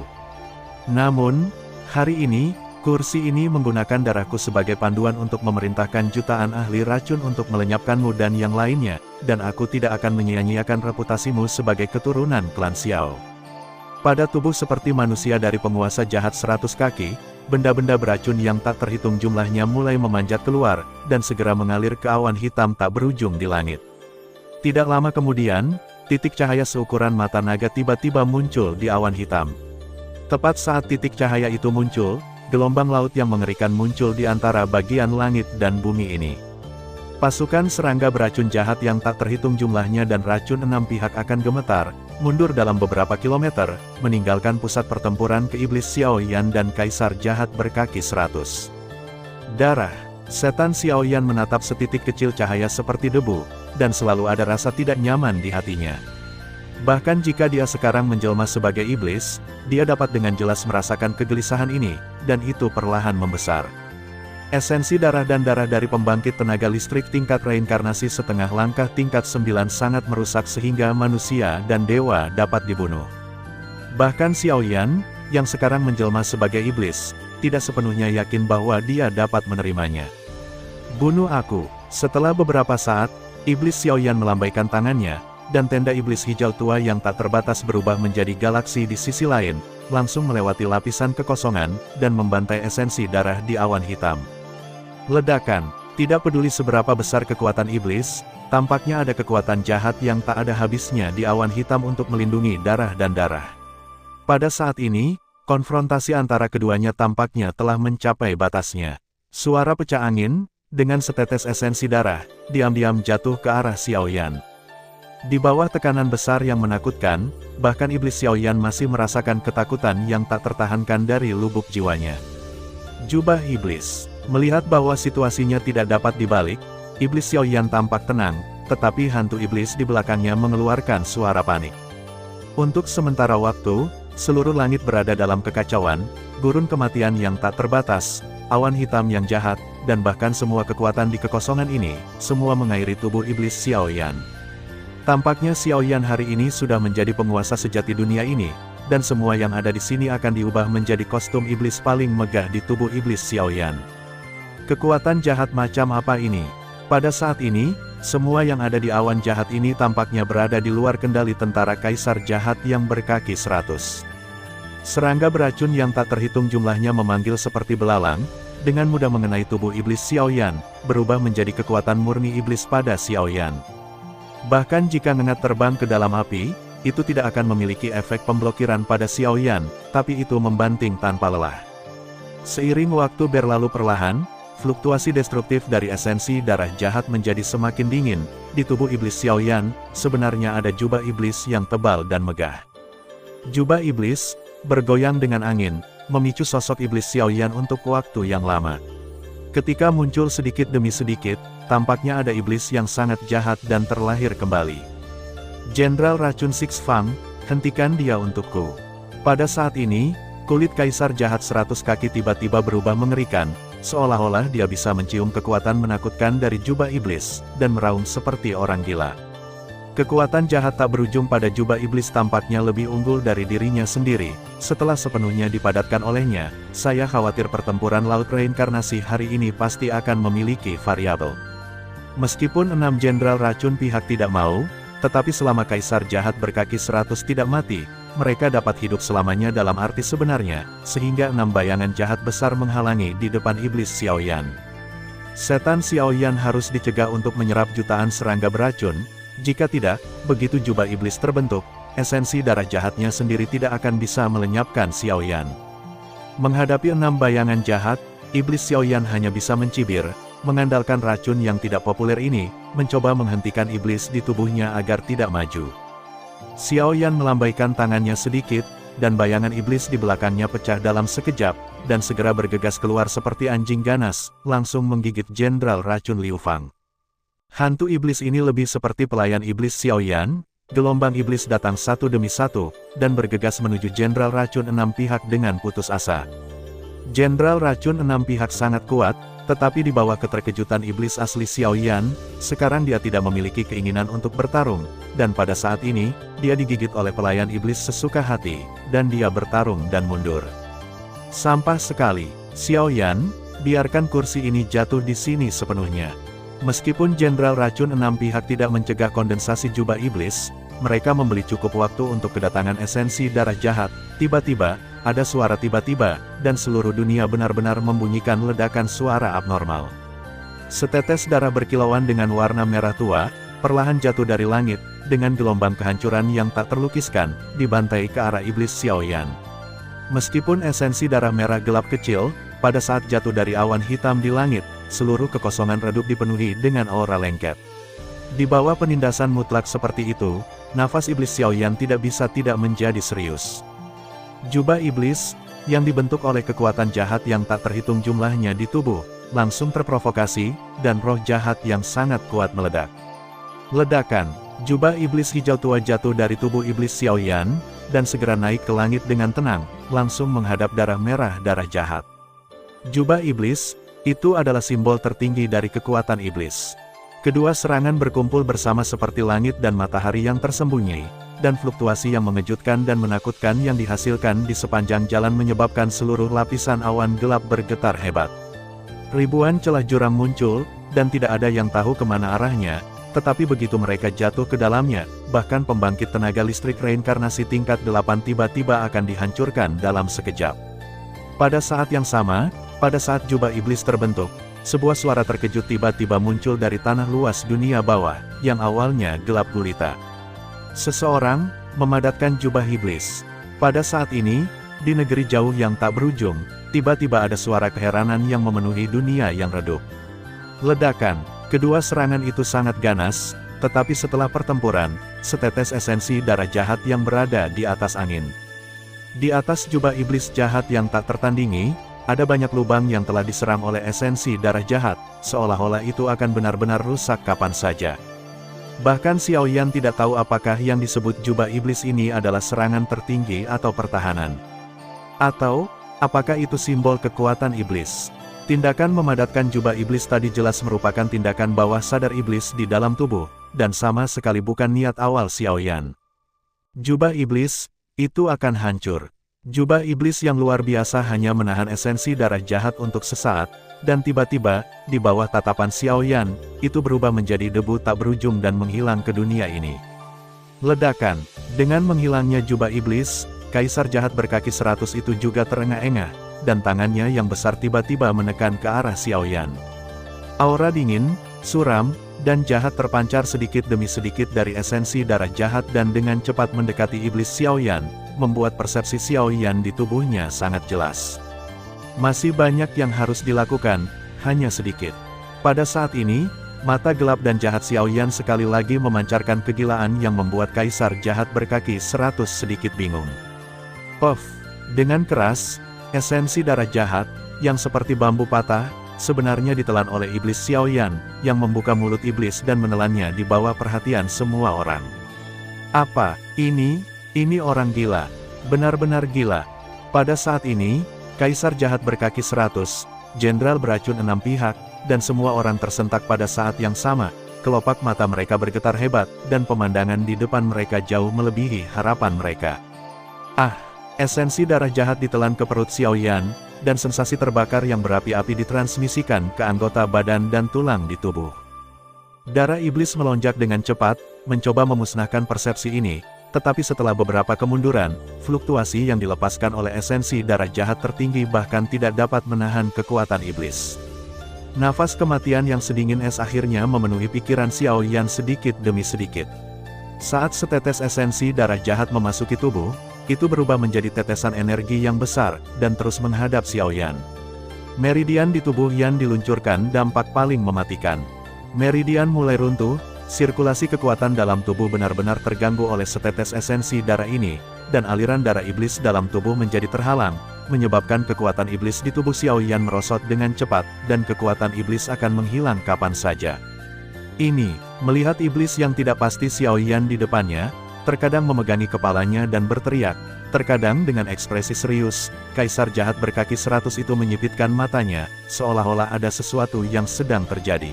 Namun, hari ini, kursi ini menggunakan darahku sebagai panduan untuk memerintahkan jutaan ahli racun untuk melenyapkanmu dan yang lainnya, dan aku tidak akan menyia-nyiakan reputasimu sebagai keturunan klan Xiao. Pada tubuh seperti manusia dari penguasa jahat 100 kaki, benda-benda beracun yang tak terhitung jumlahnya mulai memanjat keluar, dan segera mengalir ke awan hitam tak berujung di langit. Tidak lama kemudian, titik cahaya seukuran mata naga tiba-tiba muncul di awan hitam. Tepat saat titik cahaya itu muncul, gelombang laut yang mengerikan muncul di antara bagian langit dan bumi ini. Pasukan serangga beracun jahat yang tak terhitung jumlahnya dan racun 6 pihak akan gemetar, mundur dalam beberapa kilometer, meninggalkan pusat pertempuran ke iblis Xiaoyan dan Kaisar jahat berkaki 100. Darah. Setan Xiaoyan menatap setitik kecil cahaya seperti debu, dan selalu ada rasa tidak nyaman di hatinya. Bahkan jika dia sekarang menjelma sebagai iblis, dia dapat dengan jelas merasakan kegelisahan ini, dan itu perlahan membesar. Esensi darah dan darah dari pembangkit tenaga listrik tingkat reinkarnasi setengah langkah tingkat 9 sangat merusak sehingga manusia dan dewa dapat dibunuh. Bahkan Xiaoyan, yang sekarang menjelma sebagai iblis, tidak sepenuhnya yakin bahwa dia dapat menerimanya. Bunuh aku. Setelah beberapa saat, iblis Xiaoyan melambaikan tangannya, dan tenda iblis hijau tua yang tak terbatas berubah menjadi galaksi di sisi lain, langsung melewati lapisan kekosongan, dan membantai esensi darah di awan hitam. Ledakan. Tidak peduli seberapa besar kekuatan iblis, tampaknya ada kekuatan jahat yang tak ada habisnya di awan hitam untuk melindungi darah dan darah. Pada saat ini, konfrontasi antara keduanya tampaknya telah mencapai batasnya. Suara pecah angin, dengan setetes esensi darah, diam-diam jatuh ke arah Xiaoyan. Di bawah tekanan besar yang menakutkan, bahkan iblis Xiaoyan masih merasakan ketakutan yang tak tertahankan dari lubuk jiwanya. Jubah iblis. Melihat bahwa situasinya tidak dapat dibalik, iblis Xiaoyan tampak tenang, tetapi hantu iblis di belakangnya mengeluarkan suara panik. Untuk sementara waktu, seluruh langit berada dalam kekacauan, gurun kematian yang tak terbatas, awan hitam yang jahat, dan bahkan semua kekuatan di kekosongan ini, semua mengairi tubuh iblis Xiaoyan. Tampaknya Xiaoyan hari ini sudah menjadi penguasa sejati dunia ini, dan semua yang ada di sini akan diubah menjadi kostum iblis paling megah di tubuh iblis Xiaoyan. Kekuatan jahat macam apa ini? Pada saat ini, semua yang ada di awan jahat ini tampaknya berada di luar kendali tentara kaisar jahat yang berkaki 100. Serangga beracun yang tak terhitung jumlahnya memanggil seperti belalang, dengan mudah mengenai tubuh iblis Xiaoyan, berubah menjadi kekuatan murni iblis pada Xiaoyan. Bahkan jika ngengat terbang ke dalam api, itu tidak akan memiliki efek pemblokiran pada Xiaoyan, tapi itu membanting tanpa lelah. Seiring waktu berlalu perlahan, fluktuasi destruktif dari esensi darah jahat menjadi semakin dingin. Di tubuh iblis Xiaoyan, sebenarnya ada jubah iblis yang tebal dan megah. Jubah iblis bergoyang dengan angin, memicu sosok iblis Xiaoyan untuk waktu yang lama. Ketika muncul sedikit demi sedikit, tampaknya ada iblis yang sangat jahat dan terlahir kembali. Jenderal Racun Six Fang, hentikan dia untukku. Pada saat ini, kulit kaisar jahat 100 kaki tiba-tiba berubah mengerikan, seolah-olah dia bisa mencium kekuatan menakutkan dari jubah iblis, dan meraung seperti orang gila. Kekuatan jahat tak berujung pada jubah iblis tampaknya lebih unggul dari dirinya sendiri. Setelah sepenuhnya dipadatkan olehnya, saya khawatir pertempuran laut reinkarnasi hari ini pasti akan memiliki variabel. Meskipun 6 jenderal racun pihak tidak mau, tetapi selama kaisar jahat berkaki 100 tidak mati, mereka dapat hidup selamanya dalam arti sebenarnya, sehingga 6 bayangan jahat besar menghalangi di depan iblis Xiaoyan. Setan Xiaoyan harus dicegah untuk menyerap jutaan serangga beracun. Jika tidak, begitu jubah iblis terbentuk, esensi darah jahatnya sendiri tidak akan bisa melenyapkan Xiaoyan. Menghadapi 6 bayangan jahat, iblis Xiaoyan hanya bisa mencibir, mengandalkan racun yang tidak populer ini, mencoba menghentikan iblis di tubuhnya agar tidak maju. Xiaoyan melambaikan tangannya sedikit, dan bayangan iblis di belakangnya pecah dalam sekejap, dan segera bergegas keluar seperti anjing ganas, langsung menggigit jenderal racun Liu Fang. Hantu iblis ini lebih seperti pelayan iblis Xiaoyan. Gelombang iblis datang satu demi satu, dan bergegas menuju jenderal racun 6 pihak dengan putus asa. Jenderal racun 6 pihak sangat kuat, tetapi di bawah keterkejutan iblis asli Xiaoyan, sekarang dia tidak memiliki keinginan untuk bertarung, dan pada saat ini, dia digigit oleh pelayan iblis sesuka hati, dan dia bertarung dan mundur. Sampah sekali, Xiaoyan, biarkan kursi ini jatuh di sini sepenuhnya. Meskipun jenderal racun 6 pihak tidak mencegah kondensasi jubah iblis, mereka membeli cukup waktu untuk kedatangan esensi darah jahat. Tiba-tiba, ada suara tiba-tiba, dan seluruh dunia benar-benar membunyikan ledakan suara abnormal. Setetes darah berkilauan dengan warna merah tua, perlahan jatuh dari langit, dengan gelombang kehancuran yang tak terlukiskan, dibantai ke arah iblis Xiaoyan. Meskipun esensi darah merah gelap kecil, pada saat jatuh dari awan hitam di langit, seluruh kekosongan redup dipenuhi dengan aura lengket. Di bawah penindasan mutlak seperti itu, nafas iblis Xiaoyan tidak bisa tidak menjadi serius. Jubah iblis, yang dibentuk oleh kekuatan jahat yang tak terhitung jumlahnya di tubuh, langsung terprovokasi, dan roh jahat yang sangat kuat meledak. Ledakan, jubah iblis hijau tua jatuh dari tubuh iblis Xiaoyan, dan segera naik ke langit dengan tenang, langsung menghadap darah merah darah jahat. Jubah iblis, itu adalah simbol tertinggi dari kekuatan iblis. Kedua serangan berkumpul bersama seperti langit dan matahari yang tersembunyi, dan fluktuasi yang mengejutkan dan menakutkan yang dihasilkan di sepanjang jalan menyebabkan seluruh lapisan awan gelap bergetar hebat. Ribuan celah jurang muncul, dan tidak ada yang tahu kemana arahnya, tetapi begitu mereka jatuh ke dalamnya, bahkan pembangkit tenaga listrik reinkarnasi tingkat 8 tiba-tiba akan dihancurkan dalam sekejap. Pada saat yang sama, pada saat jubah iblis terbentuk, sebuah suara terkejut tiba-tiba muncul dari tanah luas dunia bawah, yang awalnya gelap gulita. Seseorang memadatkan jubah iblis. Pada saat ini, di negeri jauh yang tak berujung, tiba-tiba ada suara keheranan yang memenuhi dunia yang redup. Ledakan. Kedua serangan itu sangat ganas, tetapi setelah pertempuran, setetes esensi darah jahat yang berada di atas angin. Di atas jubah iblis jahat yang tak tertandingi, ada banyak lubang yang telah diserang oleh esensi darah jahat, seolah-olah itu akan benar-benar rusak kapan saja. Bahkan Xiao Yan tidak tahu apakah yang disebut jubah iblis ini adalah serangan tertinggi atau pertahanan. Atau, apakah itu simbol kekuatan iblis? Tindakan memadatkan jubah iblis tadi jelas merupakan tindakan bawah sadar iblis di dalam tubuh, dan sama sekali bukan niat awal Xiao Yan. Jubah iblis, itu akan hancur. Jubah iblis yang luar biasa hanya menahan esensi darah jahat untuk sesaat, dan tiba-tiba, di bawah tatapan Xiao Yan, itu berubah menjadi debu tak berujung dan menghilang ke dunia ini. Ledakan. Dengan menghilangnya jubah iblis, Kaisar jahat berkaki 100 itu juga terengah-engah, dan tangannya yang besar tiba-tiba menekan ke arah Xiao Yan. Aura dingin, suram, dan jahat terpancar sedikit demi sedikit dari esensi darah jahat dan dengan cepat mendekati iblis Xiao Yan, membuat persepsi Xiao Yan di tubuhnya sangat jelas. Masih banyak yang harus dilakukan, hanya sedikit. Pada saat ini, mata gelap dan jahat Xiao Yan sekali lagi memancarkan kegilaan yang membuat Kaisar jahat berkaki 100 sedikit bingung. Puff! Dengan keras, esensi darah jahat, yang seperti bambu patah, sebenarnya ditelan oleh iblis Xiao Yan, yang membuka mulut iblis dan menelannya di bawah perhatian semua orang. Apa, ini orang gila. Benar-benar gila. Pada saat ini, Kaisar jahat berkaki 100, Jenderal beracun 6 pihak, dan semua orang tersentak pada saat yang sama, kelopak mata mereka bergetar hebat, dan pemandangan di depan mereka jauh melebihi harapan mereka. Esensi darah jahat ditelan ke perut Xiao Yan, dan sensasi terbakar yang berapi-api ditransmisikan ke anggota badan dan tulang di tubuh. Darah iblis melonjak dengan cepat, mencoba memusnahkan persepsi ini, tetapi setelah beberapa kemunduran, fluktuasi yang dilepaskan oleh esensi darah jahat tertinggi bahkan tidak dapat menahan kekuatan iblis. Nafas kematian yang sedingin es akhirnya memenuhi pikiran Xiao Yan sedikit demi sedikit. Saat setetes esensi darah jahat memasuki tubuh, itu berubah menjadi tetesan energi yang besar, dan terus menghadap Xiao Yan. Meridian di tubuh Yan diluncurkan dampak paling mematikan. Meridian mulai runtuh, sirkulasi kekuatan dalam tubuh benar-benar terganggu oleh setetes esensi darah ini, dan aliran darah iblis dalam tubuh menjadi terhalang, menyebabkan kekuatan iblis di tubuh Xiao Yan merosot dengan cepat, dan kekuatan iblis akan menghilang kapan saja. Melihat iblis yang tidak pasti Xiao Yan di depannya, terkadang memegangi kepalanya dan berteriak, terkadang dengan ekspresi serius, Kaisar jahat berkaki 100 itu menyipitkan matanya, seolah-olah ada sesuatu yang sedang terjadi.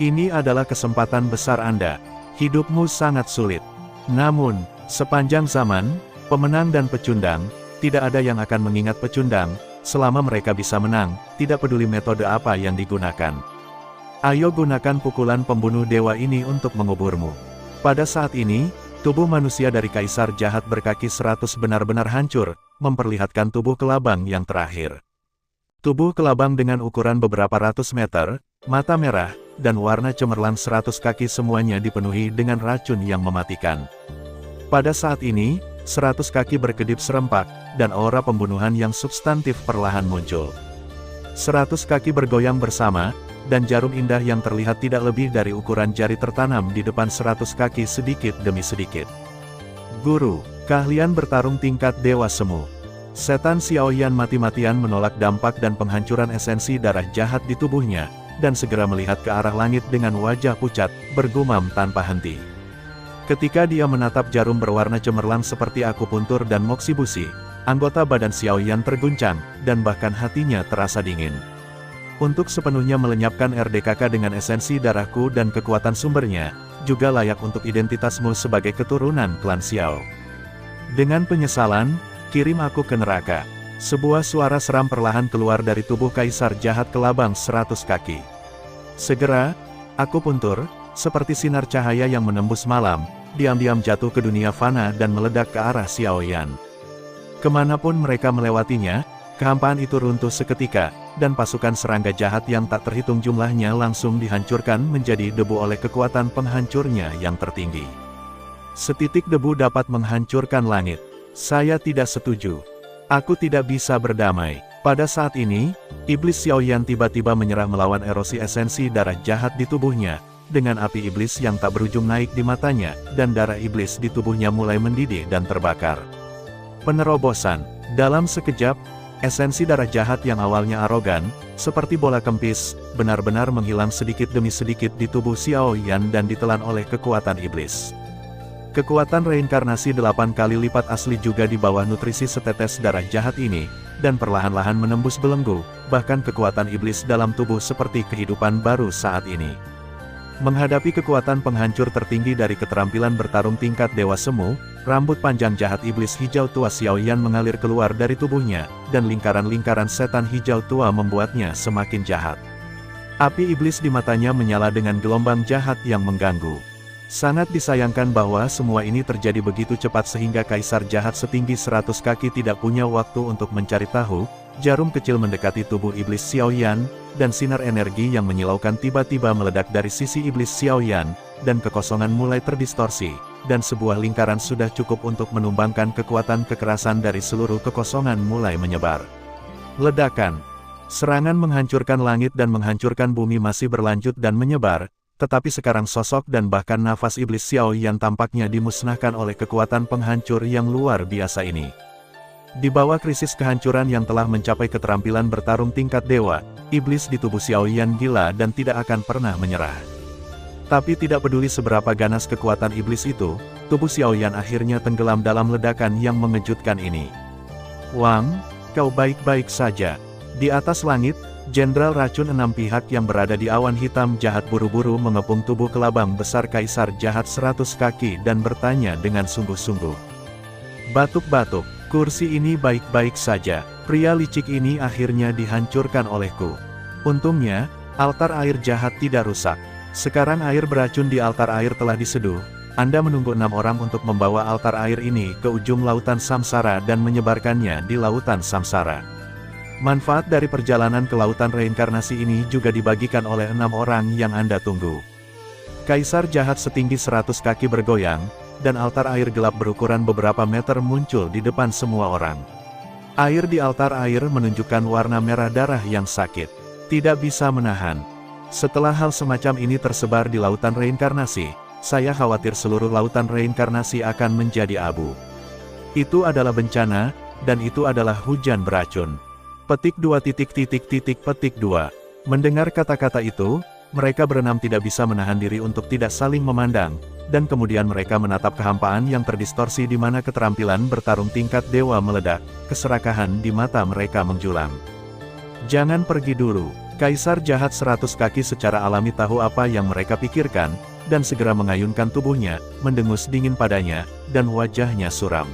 Ini adalah kesempatan besar Anda. Hidupmu sangat sulit. Namun, sepanjang zaman, pemenang dan pecundang, tidak ada yang akan mengingat pecundang, selama mereka bisa menang, tidak peduli metode apa yang digunakan. Ayo gunakan pukulan pembunuh dewa ini untuk menguburmu. Pada saat ini, tubuh manusia dari Kaisar jahat berkaki 100 benar-benar hancur, memperlihatkan tubuh kelabang yang terakhir. Tubuh kelabang dengan ukuran beberapa ratus meter, mata merah, dan warna cemerlang 100 kaki semuanya dipenuhi dengan racun yang mematikan. Pada saat ini, 100 kaki berkedip serempak, dan aura pembunuhan yang substantif perlahan muncul. 100 kaki bergoyang bersama, dan jarum indah yang terlihat tidak lebih dari ukuran jari tertanam di depan 100 kaki sedikit demi sedikit. Guru, keahlian bertarung tingkat dewa semu. Setan Xiao Yan mati-matian menolak dampak dan penghancuran esensi darah jahat di tubuhnya, dan segera melihat ke arah langit dengan wajah pucat, bergumam tanpa henti. Ketika dia menatap jarum berwarna cemerlang seperti akupuntur dan moksibusi, anggota badan Xiao Yan terguncang, dan bahkan hatinya terasa dingin. Untuk sepenuhnya melenyapkan RDKK dengan esensi darahku dan kekuatan sumbernya, juga layak untuk identitasmu sebagai keturunan klan Xiao. Dengan penyesalan, kirim aku ke neraka. Sebuah suara seram perlahan keluar dari tubuh Kaisar jahat kelabang 100 kaki. Segera, akupuntur, seperti sinar cahaya yang menembus malam, diam-diam jatuh ke dunia fana dan meledak ke arah Xiao Yan. Kemanapun mereka melewatinya, kehampaan itu runtuh seketika, dan pasukan serangga jahat yang tak terhitung jumlahnya langsung dihancurkan menjadi debu oleh kekuatan penghancurnya yang tertinggi. Setitik debu dapat menghancurkan langit. Saya tidak setuju. Aku tidak bisa berdamai. Pada saat ini, iblis Xiaoyan tiba-tiba menyerah melawan erosi esensi darah jahat di tubuhnya, dengan api iblis yang tak berujung naik di matanya, dan darah iblis di tubuhnya mulai mendidih dan terbakar. Penerobosan. Dalam sekejap, esensi darah jahat yang awalnya arogan, seperti bola kempis, benar-benar menghilang sedikit demi sedikit di tubuh Xiaoyan dan ditelan oleh kekuatan iblis. Kekuatan reinkarnasi 8 kali lipat asli juga di bawah nutrisi setetes darah jahat ini, dan perlahan-lahan menembus belenggu, bahkan kekuatan iblis dalam tubuh seperti kehidupan baru saat ini. Menghadapi kekuatan penghancur tertinggi dari keterampilan bertarung tingkat Dewa Semu, rambut panjang jahat iblis hijau tua Xiaoyan mengalir keluar dari tubuhnya, dan lingkaran-lingkaran setan hijau tua membuatnya semakin jahat. Api iblis di matanya menyala dengan gelombang jahat yang mengganggu. Sangat disayangkan bahwa semua ini terjadi begitu cepat sehingga kaisar jahat setinggi 100 kaki tidak punya waktu untuk mencari tahu. Jarum kecil mendekati tubuh iblis Xiaoyan, dan sinar energi yang menyilaukan tiba-tiba meledak dari sisi iblis Xiaoyan, dan kekosongan mulai terdistorsi, dan sebuah lingkaran sudah cukup untuk menumbangkan kekuatan kekerasan dari seluruh kekosongan mulai menyebar. Ledakan. Serangan menghancurkan langit dan menghancurkan bumi masih berlanjut dan menyebar, tetapi sekarang sosok dan bahkan nafas iblis Xiaoyan tampaknya dimusnahkan oleh kekuatan penghancur yang luar biasa ini. Di bawah krisis kehancuran yang telah mencapai keterampilan bertarung tingkat dewa, iblis di tubuh Xiaoyan gila dan tidak akan pernah menyerah. Tapi tidak peduli seberapa ganas kekuatan iblis itu, tubuh Xiaoyan akhirnya tenggelam dalam ledakan yang mengejutkan ini. Wang, kau baik-baik saja. Di atas langit, Jenderal Racun 6 pihak yang berada di awan hitam jahat buru-buru mengepung tubuh kelabang besar Kaisar Jahat 100 kaki dan bertanya dengan sungguh-sungguh. Batuk-batuk, kursi ini baik-baik saja, pria licik ini akhirnya dihancurkan olehku. Untungnya, altar air jahat tidak rusak. Sekarang air beracun di altar air telah diseduh. Anda menunggu 6 orang untuk membawa altar air ini ke ujung lautan samsara dan menyebarkannya di lautan samsara. Manfaat dari perjalanan ke lautan reinkarnasi ini juga dibagikan oleh 6 orang yang Anda tunggu. Kaisar jahat setinggi 100 kaki bergoyang, dan altar air gelap berukuran beberapa meter muncul di depan semua orang. Air di altar air menunjukkan warna merah darah yang sakit. Tidak bisa menahan. Setelah hal semacam ini tersebar di lautan reinkarnasi, saya khawatir seluruh lautan reinkarnasi akan menjadi abu. Itu adalah bencana, dan itu adalah hujan beracun. Petik 2. Mendengar kata-kata itu, mereka berenam tidak bisa menahan diri untuk tidak saling memandang, dan kemudian mereka menatap kehampaan yang terdistorsi di mana keterampilan bertarung tingkat dewa meledak, keserakahan di mata mereka menjulang. Jangan pergi dulu. Kaisar Jahat 100 kaki secara alami tahu apa yang mereka pikirkan, dan segera mengayunkan tubuhnya, mendengus dingin padanya, dan wajahnya suram.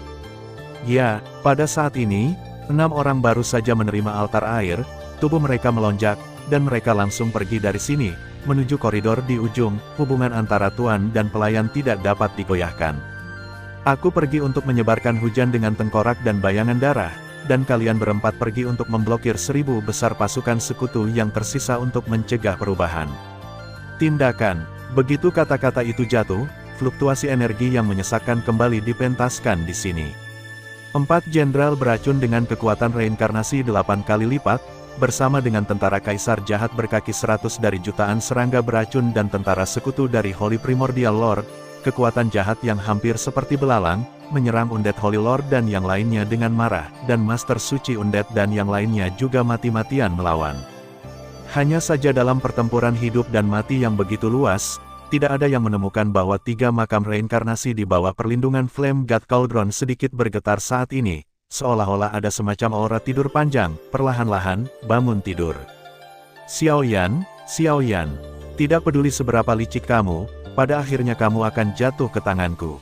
Ya, pada saat ini, 6 orang baru saja menerima altar air, tubuh mereka melonjak, dan mereka langsung pergi dari sini, menuju koridor di ujung. Hubungan antara tuan dan pelayan tidak dapat digoyahkan. Aku pergi untuk menyebarkan hujan dengan tengkorak dan bayangan darah, dan kalian berempat pergi untuk memblokir 1000 besar pasukan sekutu yang tersisa untuk mencegah perubahan. Tindakan. Begitu kata-kata itu jatuh, fluktuasi energi yang menyesakkan kembali dipentaskan di sini. 4 jenderal beracun dengan kekuatan reinkarnasi 8 kali lipat, bersama dengan tentara Kaisar Jahat berkaki 100 dari jutaan serangga beracun dan tentara sekutu dari Holy Primordial Lord, kekuatan jahat yang hampir seperti belalang, menyerang Undead Holy Lord dan yang lainnya dengan marah, dan Master Suci Undead dan yang lainnya juga mati-matian melawan. Hanya saja dalam pertempuran hidup dan mati yang begitu luas, tidak ada yang menemukan bahwa 3 makam reinkarnasi di bawah perlindungan Flame God Cauldron sedikit bergetar saat ini, seolah-olah ada semacam aura tidur panjang, perlahan-lahan, bangun tidur. Xiaoyan, tidak peduli seberapa licik kamu, pada akhirnya kamu akan jatuh ke tanganku.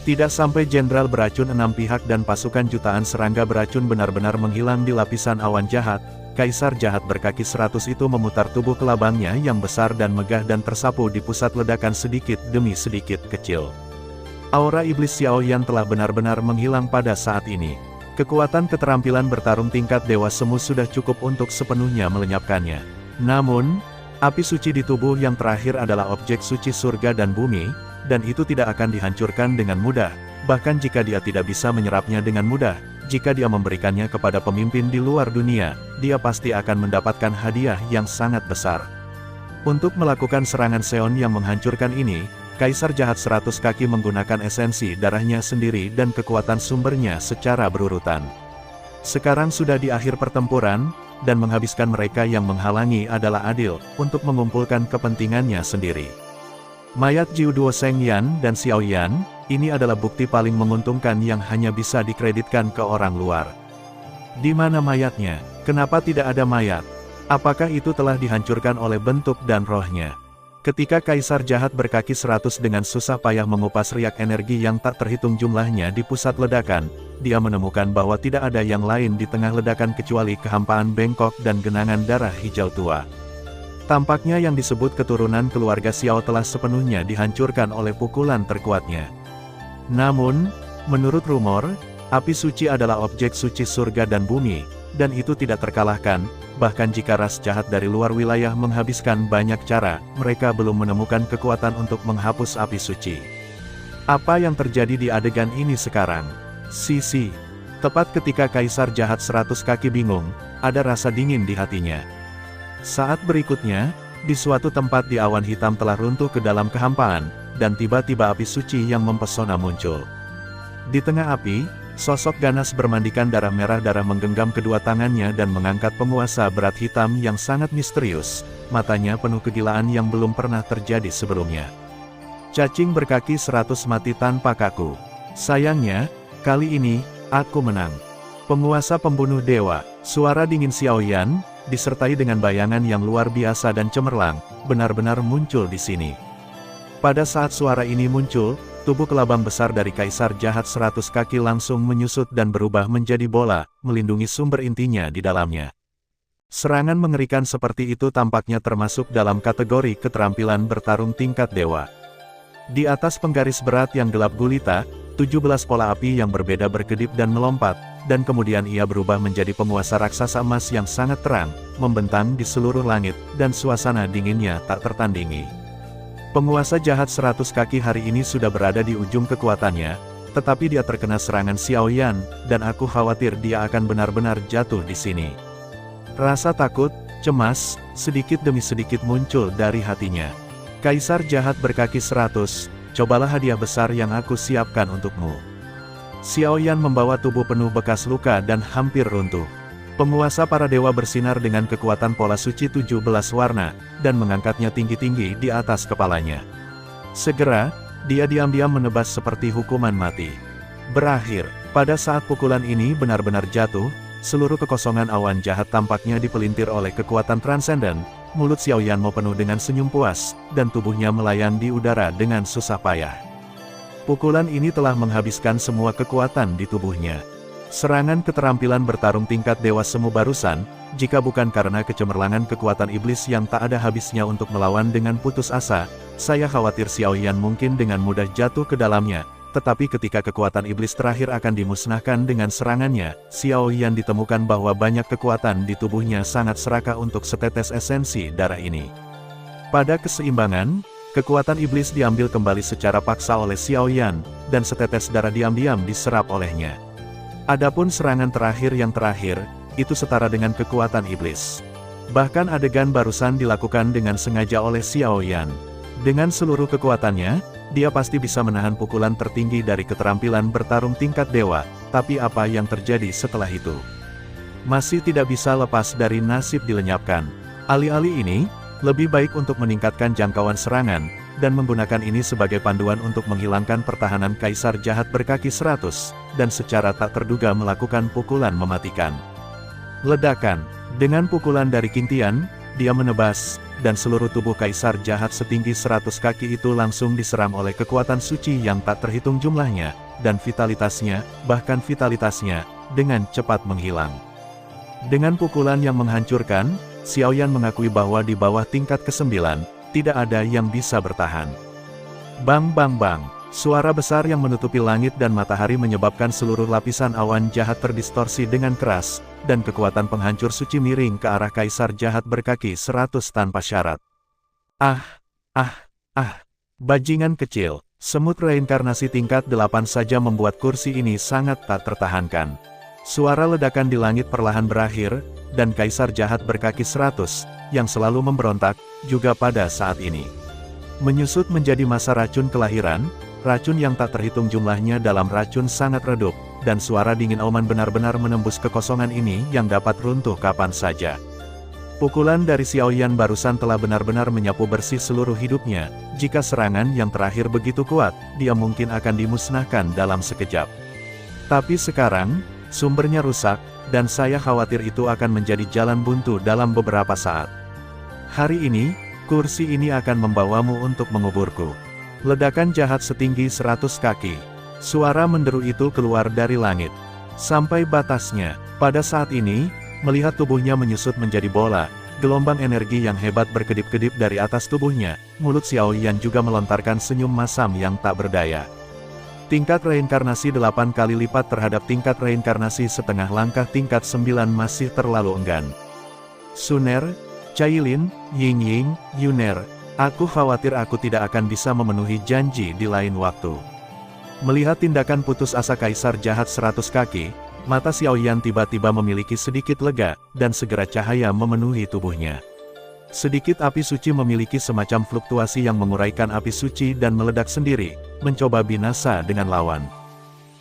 Tidak sampai jenderal beracun 6 pihak dan pasukan jutaan serangga beracun benar-benar menghilang di lapisan awan jahat, Kaisar Jahat berkaki 100 itu memutar tubuh kelabangnya yang besar dan megah dan tersapu di pusat ledakan sedikit demi sedikit kecil. Aura iblis Xiaoyan telah benar-benar menghilang pada saat ini. Kekuatan keterampilan bertarung tingkat Dewa Semu sudah cukup untuk sepenuhnya melenyapkannya. Namun, api suci di tubuh yang terakhir adalah objek suci surga dan bumi, dan itu tidak akan dihancurkan dengan mudah. Bahkan jika dia tidak bisa menyerapnya dengan mudah, jika dia memberikannya kepada pemimpin di luar dunia, dia pasti akan mendapatkan hadiah yang sangat besar. Untuk melakukan serangan Seon yang menghancurkan ini, Kaisar Jahat 100 Kaki menggunakan esensi darahnya sendiri dan kekuatan sumbernya secara berurutan. Sekarang sudah di akhir pertempuran, dan menghabiskan mereka yang menghalangi adalah adil, untuk mengumpulkan kepentingannya sendiri. Mayat Jiu Duo Seng Yan dan Xiao Yan, ini adalah bukti paling menguntungkan yang hanya bisa dikreditkan ke orang luar. Di mana mayatnya? Kenapa tidak ada mayat? Apakah itu telah dihancurkan oleh bentuk dan rohnya? Ketika Kaisar Jahat berkaki 100 dengan susah payah mengupas riak energi yang tak terhitung jumlahnya di pusat ledakan, dia menemukan bahwa tidak ada yang lain di tengah ledakan kecuali kehampaan bengkok dan genangan darah hijau tua. Tampaknya yang disebut keturunan keluarga Xiao telah sepenuhnya dihancurkan oleh pukulan terkuatnya. Namun, menurut rumor, api suci adalah objek suci surga dan bumi, dan itu tidak terkalahkan, bahkan jika ras jahat dari luar wilayah menghabiskan banyak cara, mereka belum menemukan kekuatan untuk menghapus api suci. Apa yang terjadi di adegan ini sekarang? Sisi. Tepat ketika Kaisar Jahat 100 Kaki bingung, ada rasa dingin di hatinya. Saat berikutnya, di suatu tempat di awan hitam telah runtuh ke dalam kehampaan, dan tiba-tiba api suci yang mempesona muncul. Di tengah api, sosok ganas bermandikan darah merah darah menggenggam kedua tangannya dan mengangkat penguasa berat hitam yang sangat misterius, matanya penuh kegilaan yang belum pernah terjadi sebelumnya. Cacing berkaki 100 mati tanpa kaku. Sayangnya, kali ini, aku menang. Penguasa pembunuh dewa, suara dingin Xiao Yan, disertai dengan bayangan yang luar biasa dan cemerlang, benar-benar muncul di sini. Pada saat suara ini muncul, tubuh kelabang besar dari Kaisar Jahat 100 Kaki langsung menyusut dan berubah menjadi bola, melindungi sumber intinya di dalamnya. Serangan mengerikan seperti itu tampaknya termasuk dalam kategori keterampilan bertarung tingkat dewa. Di atas penggaris berat yang gelap gulita, 17 pola api yang berbeda berkedip dan melompat, dan kemudian ia berubah menjadi penguasa raksasa emas yang sangat terang, membentang di seluruh langit, dan suasana dinginnya tak tertandingi. Penguasa Jahat 100 Kaki hari ini sudah berada di ujung kekuatannya, tetapi dia terkena serangan Xiao Yan, dan aku khawatir dia akan benar-benar jatuh di sini. Rasa takut, cemas, sedikit demi sedikit muncul dari hatinya. Kaisar Jahat berkaki 100, cobalah hadiah besar yang aku siapkan untukmu. Xiao Yan membawa tubuh penuh bekas luka dan hampir runtuh. Penguasa para dewa bersinar dengan kekuatan pola suci 17 warna, dan mengangkatnya tinggi-tinggi di atas kepalanya. Segera, dia diam-diam menebas seperti hukuman mati. Berakhir, pada saat pukulan ini benar-benar jatuh, seluruh kekosongan awan jahat tampaknya dipelintir oleh kekuatan transenden, mulut Xiao Yan mau penuh dengan senyum puas, dan tubuhnya melayang di udara dengan susah payah. Pukulan ini telah menghabiskan semua kekuatan di tubuhnya. Serangan keterampilan bertarung tingkat dewa semu barusan, jika bukan karena kecemerlangan kekuatan iblis yang tak ada habisnya untuk melawan dengan putus asa, saya khawatir Xiao Yan mungkin dengan mudah jatuh ke dalamnya, tetapi ketika kekuatan iblis terakhir akan dimusnahkan dengan serangannya, Xiao Yan ditemukan bahwa banyak kekuatan di tubuhnya sangat serakah untuk setetes esensi darah ini. Pada keseimbangan, kekuatan iblis diambil kembali secara paksa oleh Xiao Yan, dan setetes darah diam-diam diserap olehnya. Adapun serangan terakhir yang terakhir, itu setara dengan kekuatan iblis. Bahkan adegan barusan dilakukan dengan sengaja oleh Xiao Yan. Dengan seluruh kekuatannya, dia pasti bisa menahan pukulan tertinggi dari keterampilan bertarung tingkat dewa, tapi apa yang terjadi setelah itu? Masih tidak bisa lepas dari nasib dilenyapkan. Alih-alih ini, lebih baik untuk meningkatkan jangkauan serangan, dan menggunakan ini sebagai panduan untuk menghilangkan pertahanan Kaisar Jahat berkaki 100, dan secara tak terduga melakukan pukulan mematikan. Ledakan. Dengan pukulan dari Kintian, dia menebas, dan seluruh tubuh Kaisar Jahat setinggi 100 kaki itu langsung diseram oleh kekuatan suci yang tak terhitung jumlahnya, dan vitalitasnya, bahkan vitalitasnya, dengan cepat menghilang. Dengan pukulan yang menghancurkan, Xiao Yan mengakui bahwa di bawah tingkat ke-9, tidak ada yang bisa bertahan. Bang bang bang, suara besar yang menutupi langit dan matahari menyebabkan seluruh lapisan awan jahat terdistorsi dengan keras, dan kekuatan penghancur suci miring ke arah Kaisar Jahat berkaki 100 tanpa syarat. Bajingan kecil, semut reinkarnasi tingkat 8 saja membuat kursi ini sangat tak tertahankan. Suara ledakan di langit perlahan berakhir, dan Kaisar Jahat berkaki 100, yang selalu memberontak, juga pada saat ini menyusut menjadi masa racun kelahiran, racun yang tak terhitung jumlahnya dalam racun sangat redup, dan suara dingin auman benar-benar menembus kekosongan ini yang dapat runtuh kapan saja. Pukulan dari Xiaoyan barusan telah benar-benar menyapu bersih seluruh hidupnya, jika serangan yang terakhir begitu kuat, dia mungkin akan dimusnahkan dalam sekejap. Tapi sekarang, sumbernya rusak, dan saya khawatir itu akan menjadi jalan buntu dalam beberapa saat. Hari ini, kursi ini akan membawamu untuk menguburku. Ledakan jahat setinggi 100 kaki. Suara menderu itu keluar dari langit. Sampai batasnya, pada saat ini, melihat tubuhnya menyusut menjadi bola, gelombang energi yang hebat berkedip-kedip dari atas tubuhnya, mulut Xiaoyan juga melontarkan senyum masam yang tak berdaya. Tingkat reinkarnasi 8 kali lipat terhadap tingkat reinkarnasi setengah langkah tingkat 9 masih terlalu enggan. Suner, Cailin, Ying-Ying, Yuner, aku khawatir aku tidak akan bisa memenuhi janji di lain waktu. Melihat tindakan putus asa Kaisar Jahat 100 kaki, mata Xiaoyan tiba-tiba memiliki sedikit lega, dan segera cahaya memenuhi tubuhnya. Sedikit api suci memiliki semacam fluktuasi yang menguraikan api suci dan meledak sendiri, mencoba binasa dengan lawan.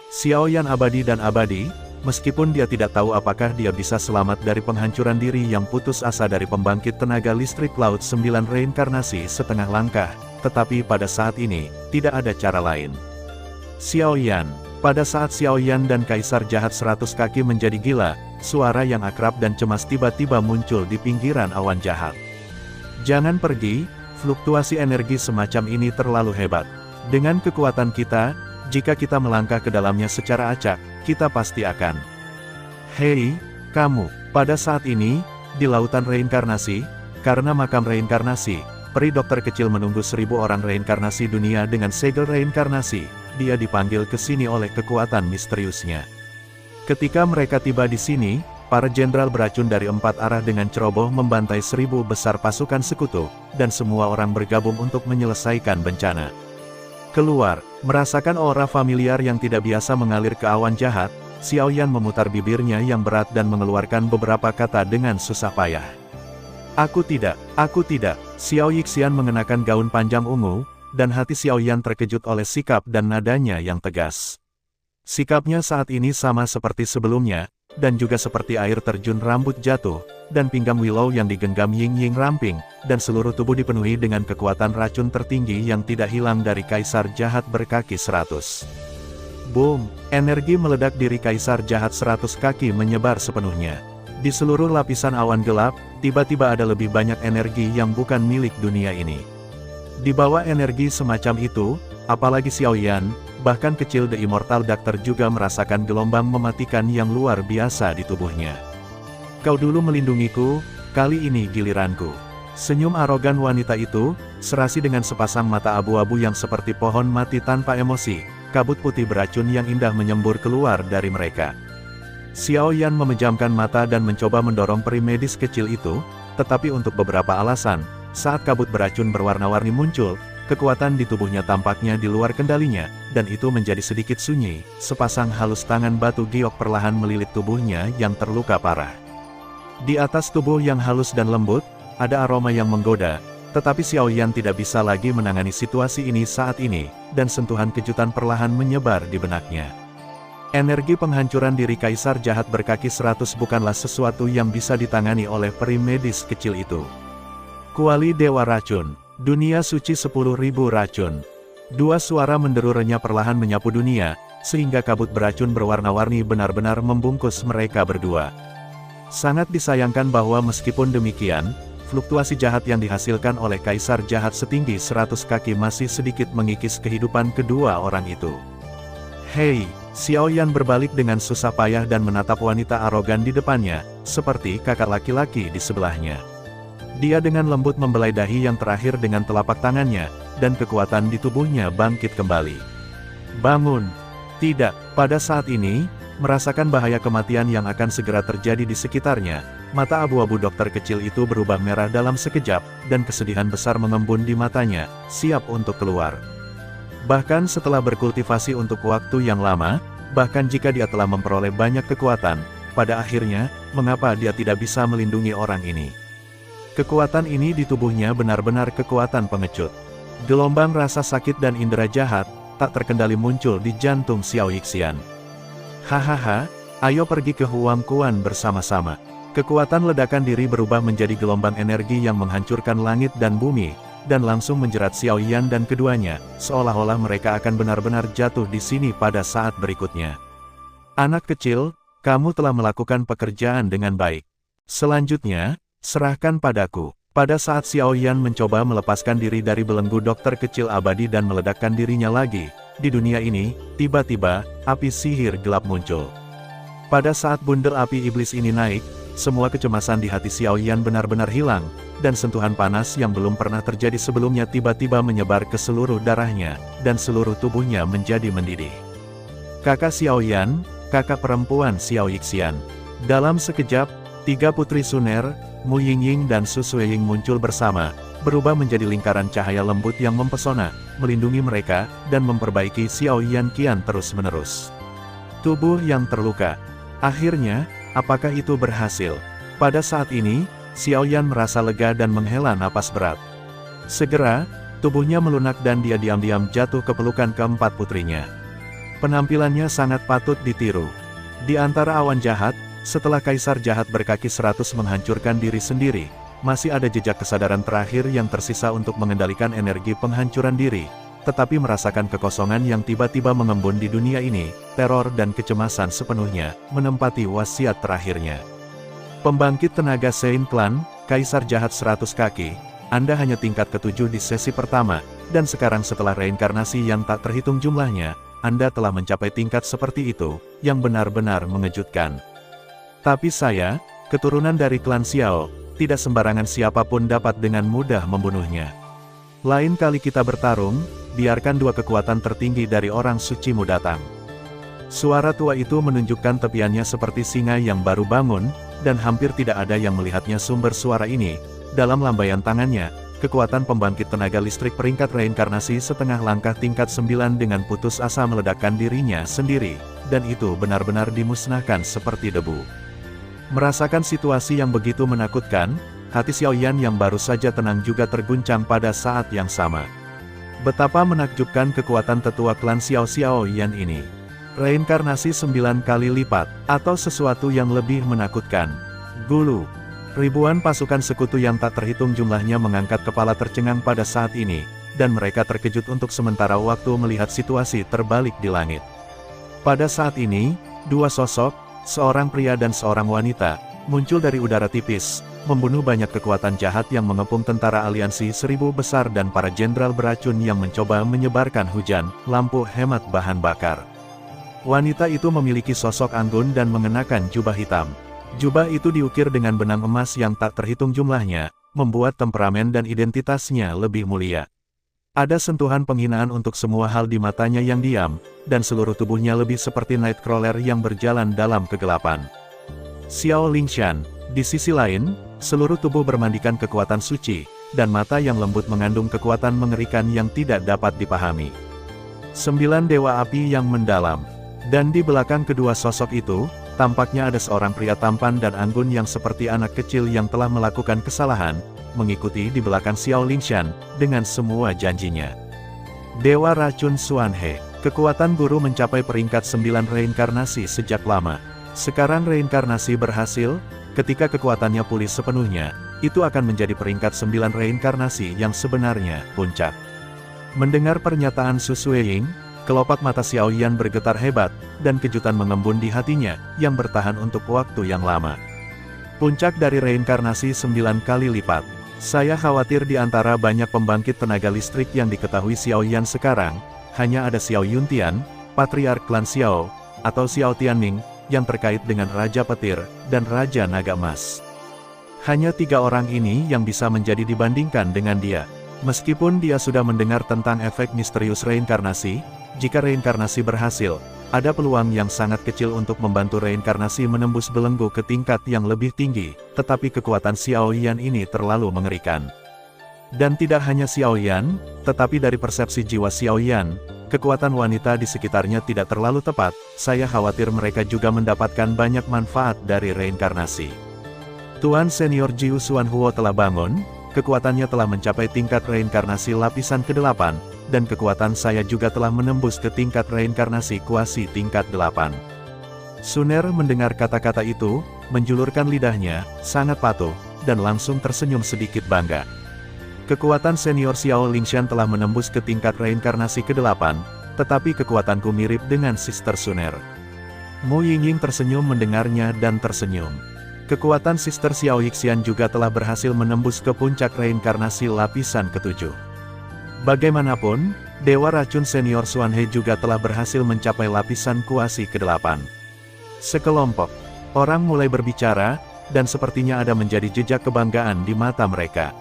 Xiaoyan abadi dan abadi, meskipun dia tidak tahu apakah dia bisa selamat dari penghancuran diri yang putus asa dari pembangkit tenaga listrik laut 9 reinkarnasi setengah langkah, tetapi pada saat ini, tidak ada cara lain. Xiaoyan, pada saat Xiaoyan dan Kaisar Jahat 100 kaki menjadi gila, suara yang akrab dan cemas tiba-tiba muncul di pinggiran awan jahat. Jangan pergi, fluktuasi energi semacam ini terlalu hebat. Dengan kekuatan kita, jika kita melangkah ke dalamnya secara acak, kita pasti akan. Hei, kamu, pada saat ini, di lautan reinkarnasi, karena makam reinkarnasi, peri dokter kecil menunggu 1000 orang reinkarnasi dunia dengan segel reinkarnasi, dia dipanggil ke sini oleh kekuatan misteriusnya. Ketika mereka tiba di sini, para jenderal beracun dari 4 arah dengan ceroboh membantai 1000 besar pasukan sekutu, dan semua orang bergabung untuk menyelesaikan bencana. Keluar, merasakan aura familiar yang tidak biasa mengalir ke awan jahat, Xiaoyan memutar bibirnya yang berat dan mengeluarkan beberapa kata dengan susah payah. Aku tidak, Xiao Yixian mengenakan gaun panjang ungu, dan hati Xiaoyan terkejut oleh sikap dan nadanya yang tegas. Sikapnya saat ini sama seperti sebelumnya, dan juga seperti air terjun rambut jatuh, dan pinggang Willow yang digenggam Ying-Ying ramping, dan seluruh tubuh dipenuhi dengan kekuatan racun tertinggi yang tidak hilang dari Kaisar Jahat berkaki 100. Boom! Energi meledak diri Kaisar Jahat 100 kaki menyebar sepenuhnya. Di seluruh lapisan awan gelap, tiba-tiba ada lebih banyak energi yang bukan milik dunia ini. Di bawah energi semacam itu, apalagi Xiaoyan, bahkan kecil The Immortal Doctor juga merasakan gelombang mematikan yang luar biasa di tubuhnya. Kau dulu melindungiku, kali ini giliranku. Senyum arogan wanita itu, serasi dengan sepasang mata abu-abu yang seperti pohon mati tanpa emosi, kabut putih beracun yang indah menyembur keluar dari mereka. Xiaoyan memejamkan mata dan mencoba mendorong peri medis kecil itu, tetapi untuk beberapa alasan, saat kabut beracun berwarna-warni muncul, kekuatan di tubuhnya tampaknya di luar kendalinya, dan itu menjadi sedikit sunyi. Sepasang halus tangan batu giok perlahan melilit tubuhnya yang terluka parah. Di atas tubuh yang halus dan lembut, ada aroma yang menggoda, tetapi Xiaoyan tidak bisa lagi menangani situasi ini saat ini, dan sentuhan kejutan perlahan menyebar di benaknya. Energi penghancuran diri Kaisar Jahat berkaki 100 bukanlah sesuatu yang bisa ditangani oleh peri medis kecil itu. Kuali Dewa Racun. Dunia suci 10.000 racun. Dua suara menderu renyah perlahan menyapu dunia, sehingga kabut beracun berwarna-warni benar-benar membungkus mereka berdua. Sangat disayangkan bahwa meskipun demikian, fluktuasi jahat yang dihasilkan oleh Kaisar Jahat setinggi 100 kaki masih sedikit mengikis kehidupan kedua orang itu. Hei, Xiaoyan berbalik dengan susah payah dan menatap wanita arogan di depannya, seperti kakak laki-laki di sebelahnya. Dia dengan lembut membelai dahi yang terakhir dengan telapak tangannya, dan kekuatan di tubuhnya bangkit kembali. Bangun! Tidak, pada saat ini, merasakan bahaya kematian yang akan segera terjadi di sekitarnya, mata abu-abu dokter kecil itu berubah merah dalam sekejap, dan kesedihan besar mengembun di matanya, siap untuk keluar. Bahkan setelah berkultivasi untuk waktu yang lama, Bahkan jika dia telah memperoleh banyak kekuatan, pada akhirnya, mengapa dia tidak bisa melindungi orang ini? Kekuatan ini di tubuhnya benar-benar kekuatan pengecut. Gelombang rasa sakit dan indera jahat, tak terkendali muncul di jantung Xiao Yixian. Hahaha, ayo pergi ke Huang Kuan bersama-sama. Kekuatan ledakan diri berubah menjadi gelombang energi yang menghancurkan langit dan bumi, dan langsung menjerat Xiao Yan dan keduanya, seolah-olah mereka akan benar-benar jatuh di sini pada saat berikutnya. Anak kecil, kamu telah melakukan pekerjaan dengan baik. Selanjutnya, serahkan padaku. Pada saat Xiao Yan mencoba melepaskan diri dari belenggu dokter kecil abadi dan meledakkan dirinya lagi, di dunia ini, tiba-tiba, api sihir gelap muncul. Pada saat bundel api iblis ini naik, semua kecemasan di hati Xiao Yan benar-benar hilang, dan sentuhan panas yang belum pernah terjadi sebelumnya tiba-tiba menyebar ke seluruh darahnya, dan seluruh tubuhnya menjadi mendidih. Kakak Xiao Yan, kakak perempuan Xiao Yixian. Dalam sekejap, 3 putri Suner, Mu Yingying dan Su Sueying muncul bersama, berubah menjadi lingkaran cahaya lembut yang mempesona, melindungi mereka, dan memperbaiki Xiao Yan kian terus-menerus. Tubuh yang terluka. Akhirnya, apakah itu berhasil? Pada saat ini, Xiao Yan merasa lega dan menghela napas berat. Segera, tubuhnya melunak dan dia diam-diam jatuh ke pelukan keempat putrinya. Penampilannya sangat patut ditiru. Di antara awan jahat, setelah Kaisar Jahat berkaki 100 menghancurkan diri sendiri, masih ada jejak kesadaran terakhir yang tersisa untuk mengendalikan energi penghancuran diri, tetapi merasakan kekosongan yang tiba-tiba mengembun di dunia ini, teror dan kecemasan sepenuhnya, menempati wasiat terakhirnya. Pembangkit tenaga Sein Clan, Kaisar Jahat 100 kaki, Anda hanya tingkat ke-7 di sesi pertama, dan sekarang setelah reinkarnasi yang tak terhitung jumlahnya, Anda telah mencapai tingkat seperti itu, yang benar-benar mengejutkan. Tapi saya, keturunan dari klan Xiao, tidak sembarangan siapapun dapat dengan mudah membunuhnya. Lain kali kita bertarung, biarkan 2 kekuatan tertinggi dari orang sucimu datang. Suara tua itu menunjukkan tepiannya seperti singa yang baru bangun, dan hampir tidak ada yang melihatnya sumber suara ini. Dalam lambaian tangannya, kekuatan pembangkit tenaga listrik peringkat reinkarnasi setengah langkah tingkat 9 dengan putus asa meledakkan dirinya sendiri, dan itu benar-benar dimusnahkan seperti debu. Merasakan situasi yang begitu menakutkan, hati Xiao Yan yang baru saja tenang juga terguncang pada saat yang sama. Betapa menakjubkan kekuatan tetua klan Xiao Yan ini. Reinkarnasi 9 kali lipat, atau sesuatu yang lebih menakutkan. Gulu. Ribuan pasukan sekutu yang tak terhitung jumlahnya mengangkat kepala tercengang pada saat ini, dan mereka terkejut untuk sementara waktu melihat situasi terbalik di langit. Pada saat ini, 2 sosok, seorang pria dan seorang wanita, muncul dari udara tipis, membunuh banyak kekuatan jahat yang mengepung tentara aliansi 1000 besar dan para jenderal beracun yang mencoba menyebarkan hujan, lampu hemat bahan bakar. Wanita itu memiliki sosok anggun dan mengenakan jubah hitam. Jubah itu diukir dengan benang emas yang tak terhitung jumlahnya, membuat temperamen dan identitasnya lebih mulia. Ada sentuhan penghinaan untuk semua hal di matanya yang diam, dan seluruh tubuhnya lebih seperti Nightcrawler yang berjalan dalam kegelapan. Xiao Lingshan, di sisi lain, seluruh tubuh bermandikan kekuatan suci, dan mata yang lembut mengandung kekuatan mengerikan yang tidak dapat dipahami. 9 dewa api yang mendalam. Dan di belakang kedua sosok itu, tampaknya ada seorang pria tampan dan anggun yang seperti anak kecil yang telah melakukan kesalahan, mengikuti di belakang Xiao Lingshan, dengan semua janjinya. Dewa Racun Xuanhe, kekuatan guru mencapai peringkat 9 reinkarnasi sejak lama. Sekarang reinkarnasi berhasil, ketika kekuatannya pulih sepenuhnya, itu akan menjadi peringkat 9 reinkarnasi yang sebenarnya, puncak. Mendengar pernyataan Su Sueying, kelopak mata Xiao Yan bergetar hebat, dan kejutan mengembun di hatinya, yang bertahan untuk waktu yang lama. Puncak dari reinkarnasi 9 kali lipat. Saya khawatir di antara banyak pembangkit tenaga listrik yang diketahui Xiao Yan sekarang, hanya ada Xiao Yuntian, Patriark Klan Xiao, atau Xiao Tianming, yang terkait dengan Raja Petir, dan Raja Naga Emas. Hanya 3 orang ini yang bisa menjadi dibandingkan dengan dia. Meskipun dia sudah mendengar tentang efek misterius reinkarnasi, jika reinkarnasi berhasil, ada peluang yang sangat kecil untuk membantu reinkarnasi menembus belenggu ke tingkat yang lebih tinggi, tetapi kekuatan Xiao Yan ini terlalu mengerikan. Dan tidak hanya Xiao Yan, tetapi dari persepsi jiwa Xiao Yan, kekuatan wanita di sekitarnya tidak terlalu tepat, saya khawatir mereka juga mendapatkan banyak manfaat dari reinkarnasi. Tuan Senior Jiu Xuan Huo telah bangun, kekuatannya telah mencapai tingkat reinkarnasi lapisan ke-8, dan kekuatan saya juga telah menembus ke tingkat reinkarnasi kuasi tingkat 8. Suner mendengar kata-kata itu, menjulurkan lidahnya, sangat patuh, dan langsung tersenyum sedikit bangga. Kekuatan senior Xiao Lingshan telah menembus ke tingkat reinkarnasi ke-8, tetapi kekuatanku mirip dengan Sister Suner. Mu Yingying tersenyum mendengarnya dan tersenyum. Kekuatan Sister Xiao Yixian juga telah berhasil menembus ke puncak reinkarnasi lapisan ke-7. Bagaimanapun, Dewa Racun Senior Xuan He juga telah berhasil mencapai lapisan kuasi ke-8. Sekelompok orang mulai berbicara, dan sepertinya ada menjadi jejak kebanggaan di mata mereka.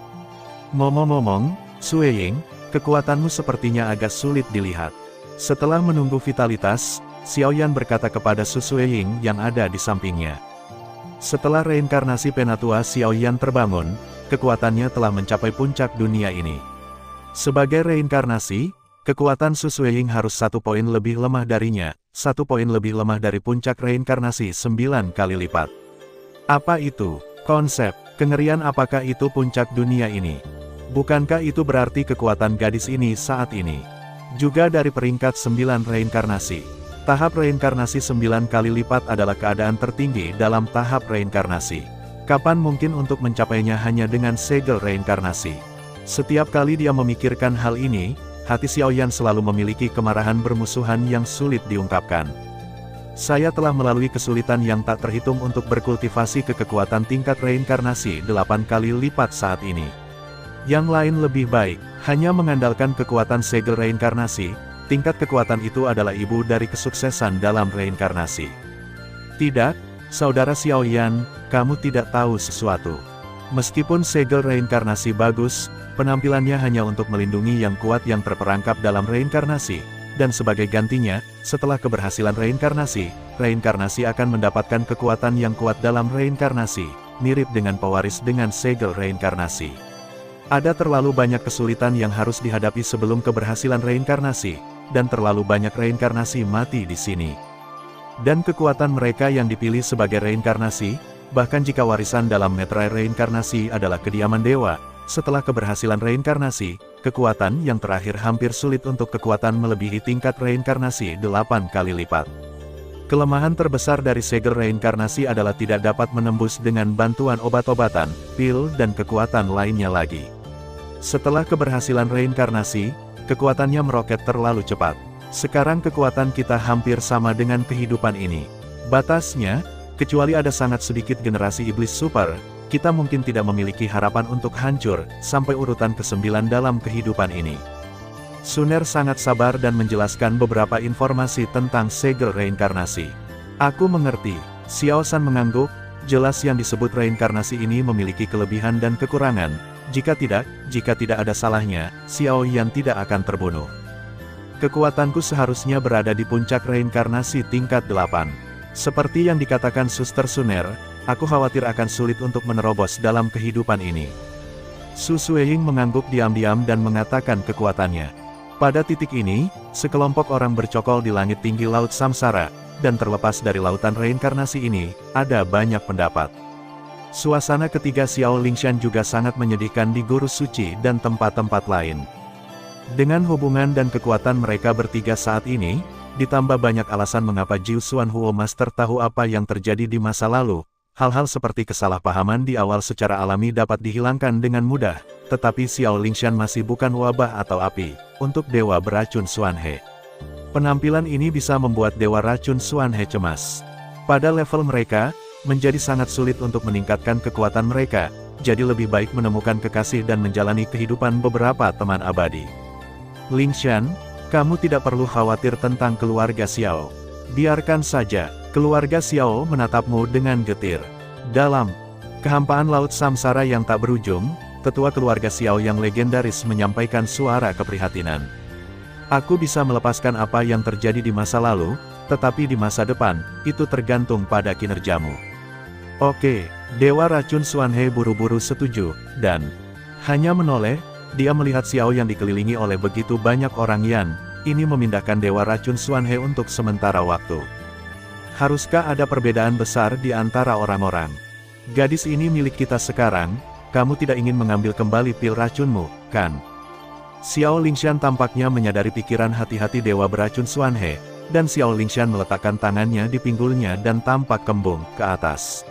Ngomong-ngomong, Sue Ying, kekuatanmu sepertinya agak sulit dilihat. Setelah menunggu vitalitas, Xiao Yan berkata kepada Su Sue Ying yang ada di sampingnya. Setelah reinkarnasi penatua Xiao Yan terbangun, kekuatannya telah mencapai puncak dunia ini. Sebagai reinkarnasi, kekuatan Su Sue Ying harus 1 poin lebih lemah darinya, 1 poin lebih lemah dari puncak reinkarnasi 9 kali lipat. Apa itu? Konsep, kengerian apakah itu puncak dunia ini? Bukankah itu berarti kekuatan gadis ini saat ini? Juga dari peringkat 9 reinkarnasi. Tahap reinkarnasi 9 kali lipat adalah keadaan tertinggi dalam tahap reinkarnasi. Kapan mungkin untuk mencapainya hanya dengan segel reinkarnasi? Setiap kali dia memikirkan hal ini, hati Xiao Yan selalu memiliki kemarahan bermusuhan yang sulit diungkapkan. Saya telah melalui kesulitan yang tak terhitung untuk berkultivasi ke kekuatan tingkat reinkarnasi 8 kali lipat saat ini. Yang lain lebih baik, hanya mengandalkan kekuatan segel reinkarnasi, tingkat kekuatan itu adalah ibu dari kesuksesan dalam reinkarnasi. Tidak, saudara Xiao Yan, kamu tidak tahu sesuatu. Meskipun segel reinkarnasi bagus, penampilannya hanya untuk melindungi yang kuat yang terperangkap dalam reinkarnasi, dan sebagai gantinya, setelah keberhasilan reinkarnasi, reinkarnasi akan mendapatkan kekuatan yang kuat dalam reinkarnasi, mirip dengan pewaris dengan segel reinkarnasi. Ada terlalu banyak kesulitan yang harus dihadapi sebelum keberhasilan reinkarnasi, dan terlalu banyak reinkarnasi mati di sini. Dan kekuatan mereka yang dipilih sebagai reinkarnasi, bahkan jika warisan dalam meterai reinkarnasi adalah kediaman dewa, setelah keberhasilan reinkarnasi, kekuatan yang terakhir hampir sulit untuk kekuatan melebihi tingkat reinkarnasi 8 kali lipat. Kelemahan terbesar dari segel reinkarnasi adalah tidak dapat menembus dengan bantuan obat-obatan, pil dan kekuatan lainnya lagi. Setelah keberhasilan reinkarnasi, kekuatannya meroket terlalu cepat. Sekarang kekuatan kita hampir sama dengan kehidupan ini. Batasnya, kecuali ada sangat sedikit generasi iblis super, kita mungkin tidak memiliki harapan untuk hancur, sampai urutan ke-9 dalam kehidupan ini. Suner sangat sabar dan menjelaskan beberapa informasi tentang segel reinkarnasi. Aku mengerti, Xiao San mengangguk, jelas yang disebut reinkarnasi ini memiliki kelebihan dan kekurangan, jika tidak ada salahnya, Xiao Yan tidak akan terbunuh. Kekuatanku seharusnya berada di puncak reinkarnasi tingkat 8. Seperti yang dikatakan Suster Suner, aku khawatir akan sulit untuk menerobos dalam kehidupan ini. Su Sueying mengangguk diam-diam dan mengatakan kekuatannya. Pada titik ini, sekelompok orang bercokol di langit tinggi Laut Samsara, dan terlepas dari lautan reinkarnasi ini, ada banyak pendapat. Suasana ketiga Xiao Lingshan juga sangat menyedihkan di Guru Suci dan tempat-tempat lain. Dengan hubungan dan kekuatan mereka bertiga saat ini, ditambah banyak alasan mengapa Jiu Xuan Huo Master tahu apa yang terjadi di masa lalu, hal-hal seperti kesalahpahaman di awal secara alami dapat dihilangkan dengan mudah, tetapi Xiao Lingshan masih bukan wabah atau api, untuk Dewa Beracun Xuan He. Penampilan ini bisa membuat Dewa Racun Xuan He cemas. Pada level mereka, menjadi sangat sulit untuk meningkatkan kekuatan mereka, jadi lebih baik menemukan kekasih dan menjalani kehidupan beberapa teman abadi. Lingshan, kamu tidak perlu khawatir tentang keluarga Xiao. Biarkan saja, keluarga Xiao menatapmu dengan getir. Dalam kehampaan laut samsara yang tak berujung, tetua keluarga Xiao yang legendaris menyampaikan suara keprihatinan. Aku bisa melepaskan apa yang terjadi di masa lalu, tetapi di masa depan, itu tergantung pada kinerjamu. Oke, Dewa Racun Xuan He buru-buru setuju, dan hanya menoleh, dia melihat Xiao yang dikelilingi oleh begitu banyak orang Yan, ini memindahkan Dewa Racun Xuanhe untuk sementara waktu. Haruskah ada perbedaan besar di antara orang-orang? Gadis ini milik kita sekarang, kamu tidak ingin mengambil kembali pil racunmu, kan? Xiao Lingshan tampaknya menyadari pikiran hati-hati Dewa Beracun Xuanhe, dan Xiao Lingshan meletakkan tangannya di pinggulnya dan tampak kembung ke atas.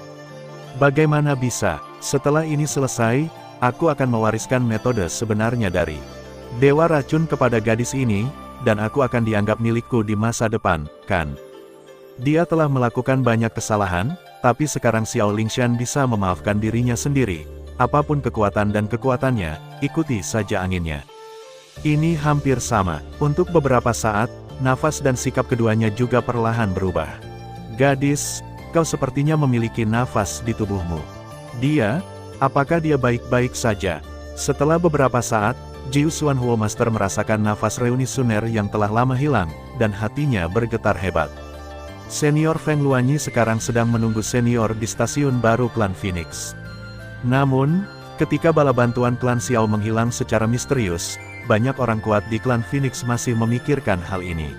Bagaimana bisa? Setelah ini selesai, aku akan mewariskan metode sebenarnya dari Dewa Racun kepada gadis ini, dan aku akan dianggap milikku di masa depan, kan? Dia telah melakukan banyak kesalahan, tapi sekarang Xiao Lingshan bisa memaafkan dirinya sendiri. Apapun kekuatan dan kekuatannya, ikuti saja anginnya. Ini hampir sama. Untuk beberapa saat, nafas dan sikap keduanya juga perlahan berubah. Gadis, kau sepertinya memiliki nafas di tubuhmu. Dia, apakah dia baik-baik saja? Setelah beberapa saat, Jiu Xuanhuo Master merasakan nafas reuni Suner yang telah lama hilang, dan hatinya bergetar hebat. Senior Feng Luanyi sekarang sedang menunggu senior di stasiun baru klan Phoenix. Namun, ketika bala bantuan klan Xiao menghilang secara misterius, banyak orang kuat di klan Phoenix masih memikirkan hal ini.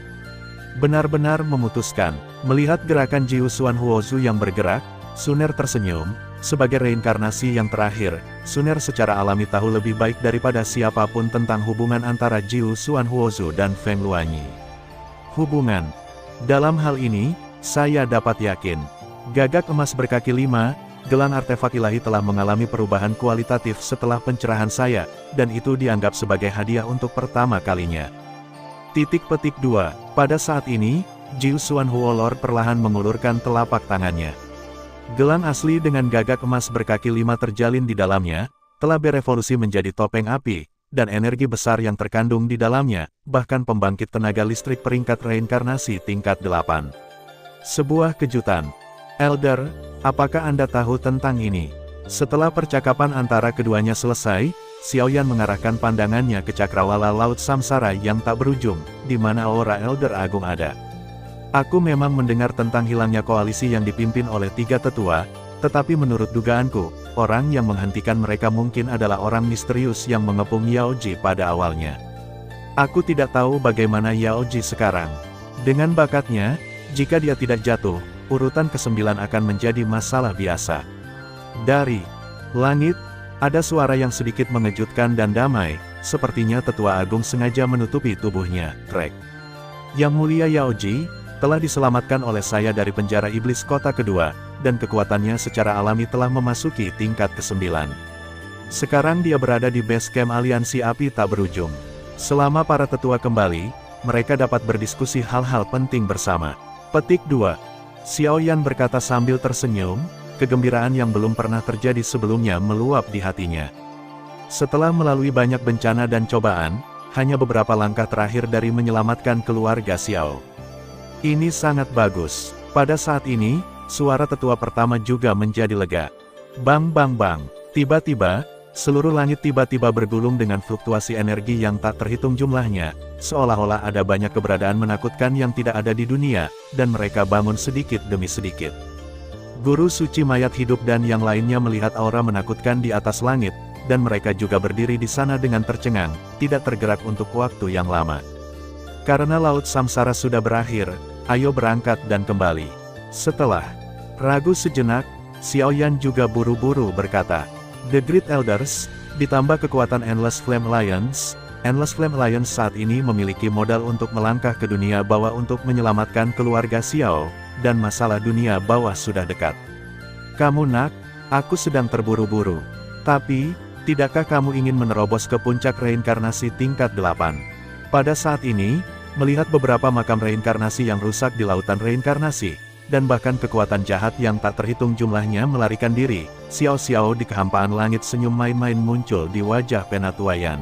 Benar-benar memutuskan, melihat gerakan Jiu Xuanhuozu yang bergerak, Suner tersenyum. Sebagai reinkarnasi yang terakhir, Suner secara alami tahu lebih baik daripada siapapun tentang hubungan antara Jiu Xuanhuozu dan Feng Luanyi. Hubungan. Dalam hal ini, saya dapat yakin, gagak emas berkaki 5, gelang artefak ilahi telah mengalami perubahan kualitatif setelah pencerahan saya, dan itu dianggap sebagai hadiah untuk pertama kalinya. Titik petik 2. Pada saat ini, Jiu Xuanhuo Lord perlahan mengulurkan telapak tangannya. Gelang asli dengan gagak emas berkaki 5 terjalin di dalamnya, telah berevolusi menjadi topeng api, dan energi besar yang terkandung di dalamnya, bahkan pembangkit tenaga listrik peringkat reinkarnasi tingkat 8. Sebuah kejutan. Elder, apakah Anda tahu tentang ini? Setelah percakapan antara keduanya selesai, Xiaoyan mengarahkan pandangannya ke cakrawala Laut Samsara yang tak berujung, di mana aura Elder Agung ada. Aku memang mendengar tentang hilangnya koalisi yang dipimpin oleh 3 tetua, tetapi menurut dugaanku, orang yang menghentikan mereka mungkin adalah orang misterius yang mengepung Yaoji pada awalnya. Aku tidak tahu bagaimana Yaoji sekarang. Dengan bakatnya, jika dia tidak jatuh, urutan ke-9 akan menjadi masalah biasa. Dari langit, ada suara yang sedikit mengejutkan dan damai, sepertinya tetua agung sengaja menutupi tubuhnya. Trek. Yang mulia Yaoji, telah diselamatkan oleh saya dari penjara iblis kota kedua, dan kekuatannya secara alami telah memasuki tingkat ke-9. Sekarang dia berada di base camp aliansi api tak berujung. Selama para tetua kembali, mereka dapat berdiskusi hal-hal penting bersama. Petik 2. Xiaoyan berkata sambil tersenyum, kegembiraan yang belum pernah terjadi sebelumnya meluap di hatinya. Setelah melalui banyak bencana dan cobaan, hanya beberapa langkah terakhir dari menyelamatkan keluarga Xiao. Ini sangat bagus. Pada saat ini, suara tetua pertama juga menjadi lega. Bang bang bang. Tiba-tiba, seluruh langit tiba-tiba bergulung dengan fluktuasi energi yang tak terhitung jumlahnya, seolah-olah ada banyak keberadaan menakutkan yang tidak ada di dunia, dan mereka bangun sedikit demi sedikit. Guru suci mayat hidup dan yang lainnya melihat aura menakutkan di atas langit, dan mereka juga berdiri di sana dengan tercengang, tidak tergerak untuk waktu yang lama. Karena Laut Samsara sudah berakhir, ayo berangkat dan kembali. Setelah ragu sejenak, Xiaoyan juga buru-buru berkata, The Great Elders, ditambah kekuatan Endless Flame Alliance, Endless Flame Alliance saat ini memiliki modal untuk melangkah ke dunia bawah untuk menyelamatkan keluarga Xiao, dan masalah dunia bawah sudah dekat. Kamu nak, aku sedang terburu-buru. Tapi, tidakkah kamu ingin menerobos ke puncak reinkarnasi tingkat 8? Pada saat ini, melihat beberapa makam reinkarnasi yang rusak di lautan reinkarnasi, dan bahkan kekuatan jahat yang tak terhitung jumlahnya melarikan diri, Xiao-Xiao di kehampaan langit senyum main-main muncul di wajah Penatuayan.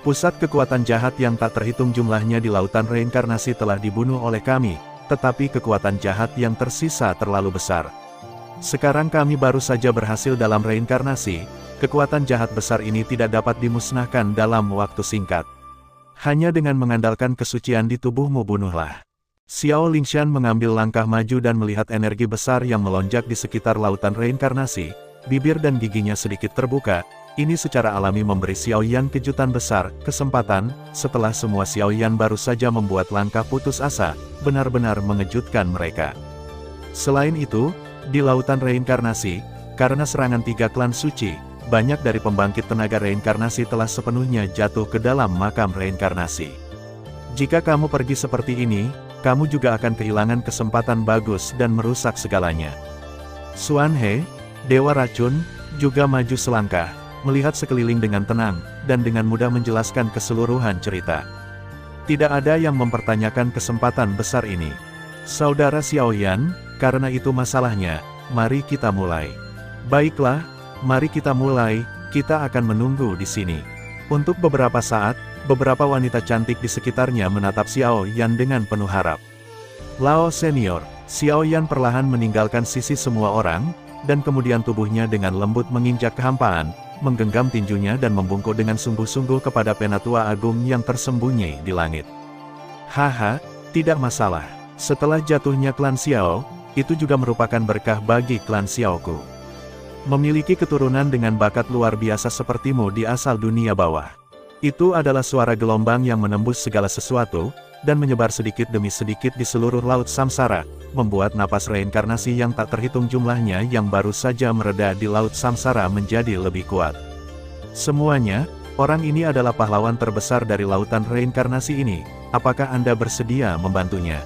Pusat kekuatan jahat yang tak terhitung jumlahnya di lautan reinkarnasi telah dibunuh oleh kami, tetapi kekuatan jahat yang tersisa terlalu besar. Sekarang kami baru saja berhasil dalam reinkarnasi, kekuatan jahat besar ini tidak dapat dimusnahkan dalam waktu singkat. Hanya dengan mengandalkan kesucian di tubuhmu bunuhlah. Xiao Lingshan mengambil langkah maju dan melihat energi besar yang melonjak di sekitar lautan reinkarnasi, bibir dan giginya sedikit terbuka, Ini secara alami memberi Xiaoyan kejutan besar, kesempatan, setelah semua Xiaoyan baru saja membuat langkah putus asa, benar-benar mengejutkan mereka. Selain itu, di lautan reinkarnasi, karena serangan 3 klan suci, banyak dari pembangkit tenaga reinkarnasi telah sepenuhnya jatuh ke dalam makam reinkarnasi. Jika kamu pergi seperti ini, kamu juga akan kehilangan kesempatan bagus dan merusak segalanya. Xuan He, Dewa Racun, juga maju selangkah, melihat sekeliling dengan tenang, dan dengan mudah menjelaskan keseluruhan cerita. Tidak ada yang mempertanyakan kesempatan besar ini. Saudara Xiaoyan, karena itu masalahnya, mari kita mulai. Baiklah, mari kita mulai, kita akan menunggu di sini. Untuk beberapa saat, beberapa wanita cantik di sekitarnya menatap Xiaoyan dengan penuh harap. Lao senior, Xiaoyan perlahan meninggalkan sisi semua orang, dan kemudian tubuhnya dengan lembut menginjak kehampaan, menggenggam tinjunya dan membungkuk dengan sungguh-sungguh kepada Penatua Agung yang tersembunyi di langit. Haha, tidak masalah. Setelah jatuhnya klan Xiao, itu juga merupakan berkah bagi klan Xiaoku. Memiliki keturunan dengan bakat luar biasa sepertimu di asal dunia bawah. Itu adalah suara gelombang yang menembus segala sesuatu, dan menyebar sedikit demi sedikit di seluruh laut samsara, membuat napas reinkarnasi yang tak terhitung jumlahnya yang baru saja mereda di laut samsara menjadi lebih kuat. Semuanya, orang ini adalah pahlawan terbesar dari lautan reinkarnasi ini, apakah Anda bersedia membantunya?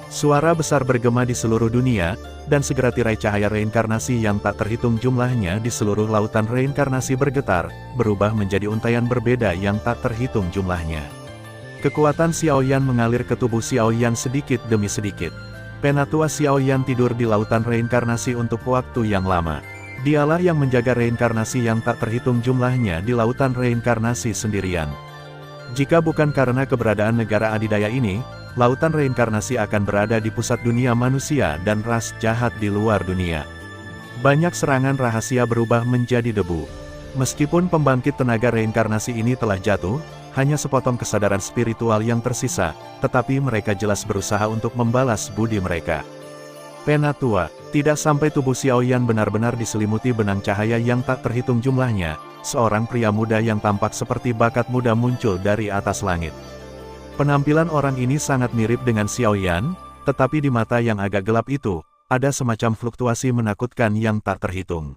Suara besar bergema di seluruh dunia, dan segera tirai cahaya reinkarnasi yang tak terhitung jumlahnya di seluruh lautan reinkarnasi bergetar, berubah menjadi untaian berbeda yang tak terhitung jumlahnya. Kekuatan Xiaoyan mengalir ke tubuh Xiaoyan sedikit demi sedikit. Penatua Xiaoyan tidur di lautan reinkarnasi untuk waktu yang lama. Dialah yang menjaga reinkarnasi yang tak terhitung jumlahnya di lautan reinkarnasi sendirian. Jika bukan karena keberadaan negara adidaya ini, lautan reinkarnasi akan berada di pusat dunia manusia dan ras jahat di luar dunia. Banyak serangan rahasia berubah menjadi debu. Meskipun pembangkit tenaga reinkarnasi ini telah jatuh, hanya sepotong kesadaran spiritual yang tersisa, tetapi mereka jelas berusaha untuk membalas budi mereka. Penatua, tidak sampai tubuh Xiaoyan benar-benar diselimuti benang cahaya yang tak terhitung jumlahnya, seorang pria muda yang tampak seperti bakat muda muncul dari atas langit. Penampilan orang ini sangat mirip dengan Xiaoyan, tetapi di mata yang agak gelap itu, ada semacam fluktuasi menakutkan yang tak terhitung.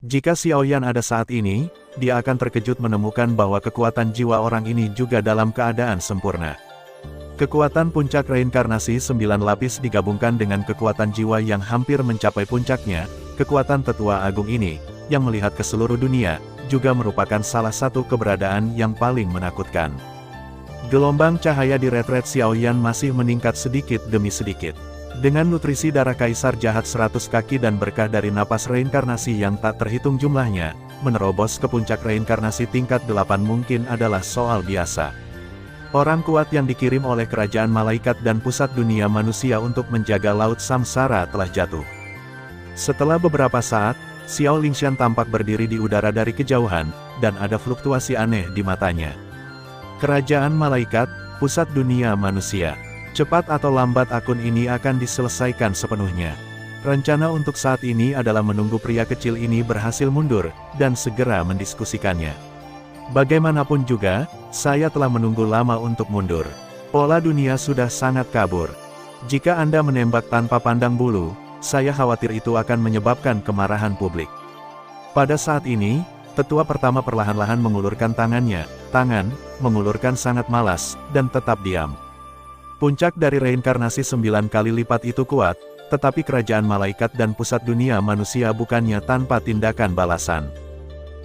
Jika Xiaoyan ada saat ini, dia akan terkejut menemukan bahwa kekuatan jiwa orang ini juga dalam keadaan sempurna. Kekuatan puncak reinkarnasi 9 lapis digabungkan dengan kekuatan jiwa yang hampir mencapai puncaknya, kekuatan tetua agung ini, yang melihat ke seluruh dunia, juga merupakan salah satu keberadaan yang paling menakutkan. Gelombang cahaya di retret Xiaoyan masih meningkat sedikit demi sedikit. Dengan nutrisi darah kaisar jahat 100 kaki dan berkah dari napas reinkarnasi yang tak terhitung jumlahnya, menerobos ke puncak reinkarnasi tingkat 8 mungkin adalah soal biasa. Orang kuat yang dikirim oleh kerajaan malaikat dan pusat dunia manusia untuk menjaga laut samsara telah jatuh. Setelah beberapa saat, Xiao Lingshan tampak berdiri di udara dari kejauhan, dan ada fluktuasi aneh di matanya. Kerajaan malaikat, pusat dunia manusia. Cepat atau lambat akun ini akan diselesaikan sepenuhnya. Rencana untuk saat ini adalah menunggu pria kecil ini berhasil mundur, dan segera mendiskusikannya. Bagaimanapun juga, saya telah menunggu lama untuk mundur. Pola dunia sudah sangat kabur. Jika Anda menembak tanpa pandang bulu, saya khawatir itu akan menyebabkan kemarahan publik. Pada saat ini, tetua pertama perlahan-lahan mengulurkan tangannya, mengulurkan sangat malas, dan tetap diam. Puncak dari reinkarnasi 9 kali lipat itu kuat, tetapi kerajaan malaikat dan pusat dunia manusia bukannya tanpa tindakan balasan.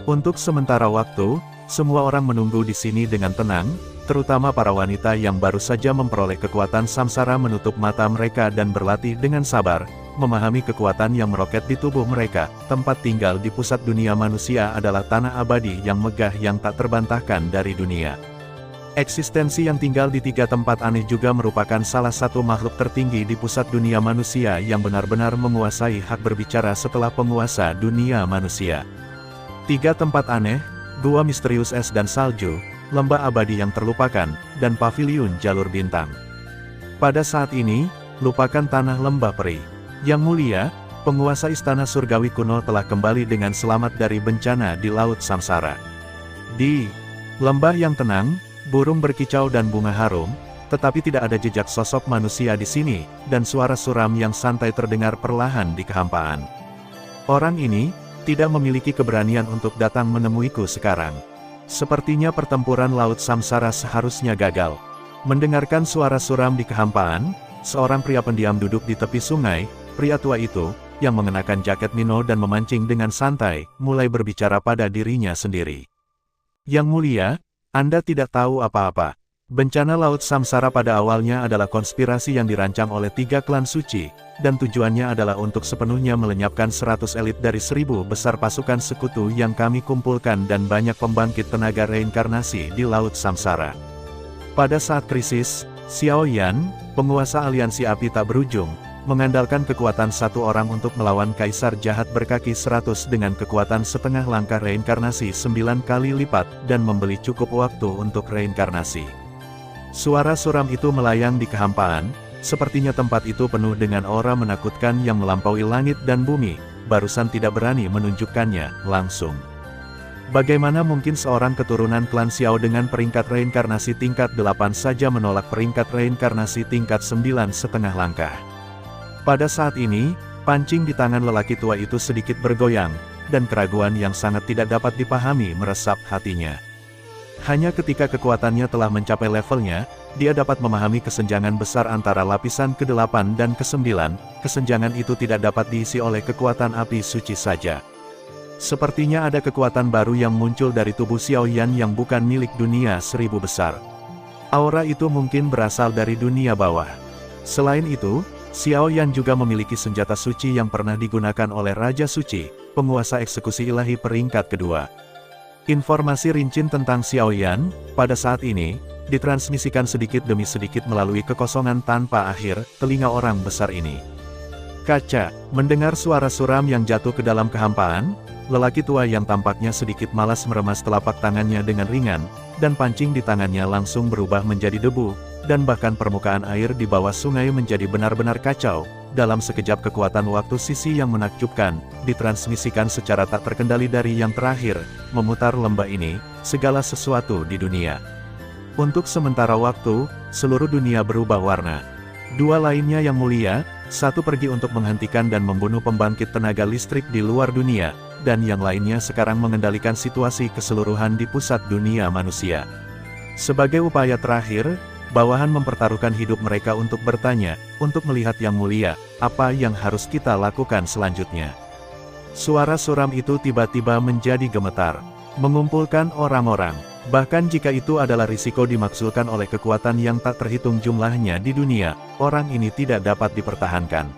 Untuk sementara waktu, semua orang menunggu di sini dengan tenang, terutama para wanita yang baru saja memperoleh kekuatan samsara menutup mata mereka dan berlatih dengan sabar, memahami kekuatan yang meroket di tubuh mereka. Tempat tinggal di pusat dunia manusia adalah tanah abadi yang megah yang tak terbantahkan dari dunia. Eksistensi yang tinggal di 3 tempat aneh juga merupakan salah satu makhluk tertinggi di pusat dunia manusia yang benar-benar menguasai hak berbicara setelah penguasa dunia manusia. 3 tempat aneh, gua misterius es dan salju, lembah abadi yang terlupakan, dan paviliun jalur bintang. Pada saat ini, lupakan tanah lembah peri. Yang mulia, penguasa istana surgawi kuno telah kembali dengan selamat dari bencana di Laut Samsara. Di lembah yang tenang, burung berkicau dan bunga harum, tetapi tidak ada jejak sosok manusia di sini, dan suara suram yang santai terdengar perlahan di kehampaan. Orang ini tidak memiliki keberanian untuk datang menemuiku sekarang. Sepertinya pertempuran Laut Samsara seharusnya gagal. Mendengarkan suara suram di kehampaan, seorang pria pendiam duduk di tepi sungai. Pria tua itu, yang mengenakan jaket Mino dan memancing dengan santai, mulai berbicara pada dirinya sendiri. Yang mulia, Anda tidak tahu apa-apa. Bencana Laut Samsara pada awalnya adalah konspirasi yang dirancang oleh 3 klan suci, dan tujuannya adalah untuk sepenuhnya melenyapkan 100 elit dari 1000 besar pasukan sekutu yang kami kumpulkan dan banyak pembangkit tenaga reinkarnasi di Laut Samsara. Pada saat krisis, Xiao Yan, penguasa aliansi api tak berujung, mengandalkan kekuatan satu orang untuk melawan kaisar jahat berkaki 100 dengan kekuatan setengah langkah reinkarnasi 9 kali lipat dan membeli cukup waktu untuk reinkarnasi. Suara suram itu melayang di kehampaan, sepertinya tempat itu penuh dengan aura menakutkan yang melampaui langit dan bumi, barusan tidak berani menunjukkannya langsung. Bagaimana mungkin seorang keturunan klan Xiao dengan peringkat reinkarnasi tingkat 8 saja menolak peringkat reinkarnasi tingkat 9 setengah langkah? Pada saat ini, pancing di tangan lelaki tua itu sedikit bergoyang, dan keraguan yang sangat tidak dapat dipahami meresap hatinya. Hanya ketika kekuatannya telah mencapai levelnya, dia dapat memahami kesenjangan besar antara lapisan ke-8 dan ke-9, kesenjangan itu tidak dapat diisi oleh kekuatan api suci saja. Sepertinya ada kekuatan baru yang muncul dari tubuh Xiao Yan yang bukan milik dunia 1000 besar. Aura itu mungkin berasal dari dunia bawah. Selain itu, Xiao Yan juga memiliki senjata suci yang pernah digunakan oleh Raja Suci, penguasa eksekusi ilahi peringkat kedua. Informasi rinci tentang Xiao Yan, pada saat ini, ditransmisikan sedikit demi sedikit melalui kekosongan tanpa akhir, telinga orang besar ini. Kaca, mendengar suara suram yang jatuh ke dalam kehampaan, lelaki tua yang tampaknya sedikit malas meremas telapak tangannya dengan ringan, dan pancing di tangannya langsung berubah menjadi debu, dan bahkan permukaan air di bawah sungai menjadi benar-benar kacau. Dalam sekejap kekuatan waktu sisi yang menakjubkan, ditransmisikan secara tak terkendali dari yang terakhir, memutar lembah ini, segala sesuatu di dunia. Untuk sementara waktu, seluruh dunia berubah warna. 2 lainnya yang mulia, satu pergi untuk menghentikan dan membunuh pembangkit tenaga listrik di luar dunia, dan yang lainnya sekarang mengendalikan situasi keseluruhan di pusat dunia manusia. Sebagai upaya terakhir, bawahan mempertaruhkan hidup mereka untuk bertanya, untuk melihat yang mulia, apa yang harus kita lakukan selanjutnya. Suara suram itu tiba-tiba menjadi gemetar, mengumpulkan orang-orang, bahkan jika itu adalah risiko dimaksudkan oleh kekuatan yang tak terhitung jumlahnya di dunia, orang ini tidak dapat dipertahankan.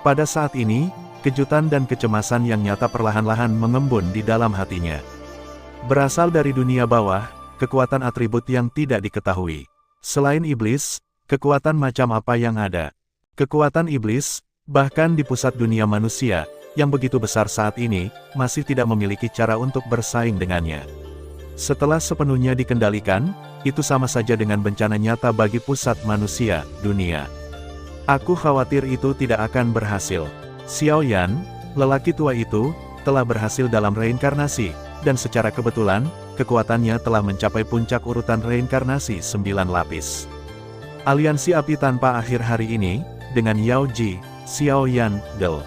Pada saat ini, kejutan dan kecemasan yang nyata perlahan-lahan mengembun di dalam hatinya. Berasal dari dunia bawah, kekuatan atribut yang tidak diketahui. Selain iblis, kekuatan macam apa yang ada? Kekuatan iblis, bahkan di pusat dunia manusia, yang begitu besar saat ini, masih tidak memiliki cara untuk bersaing dengannya. Setelah sepenuhnya dikendalikan, itu sama saja dengan bencana nyata bagi pusat manusia, dunia. Aku khawatir itu tidak akan berhasil. Xiao Yan, lelaki tua itu, telah berhasil dalam reinkarnasi, dan secara kebetulan, kekuatannya telah mencapai puncak urutan reinkarnasi 9 lapis. Aliansi api tanpa akhir hari ini, dengan Yao Ji, Xiao Yan, Del.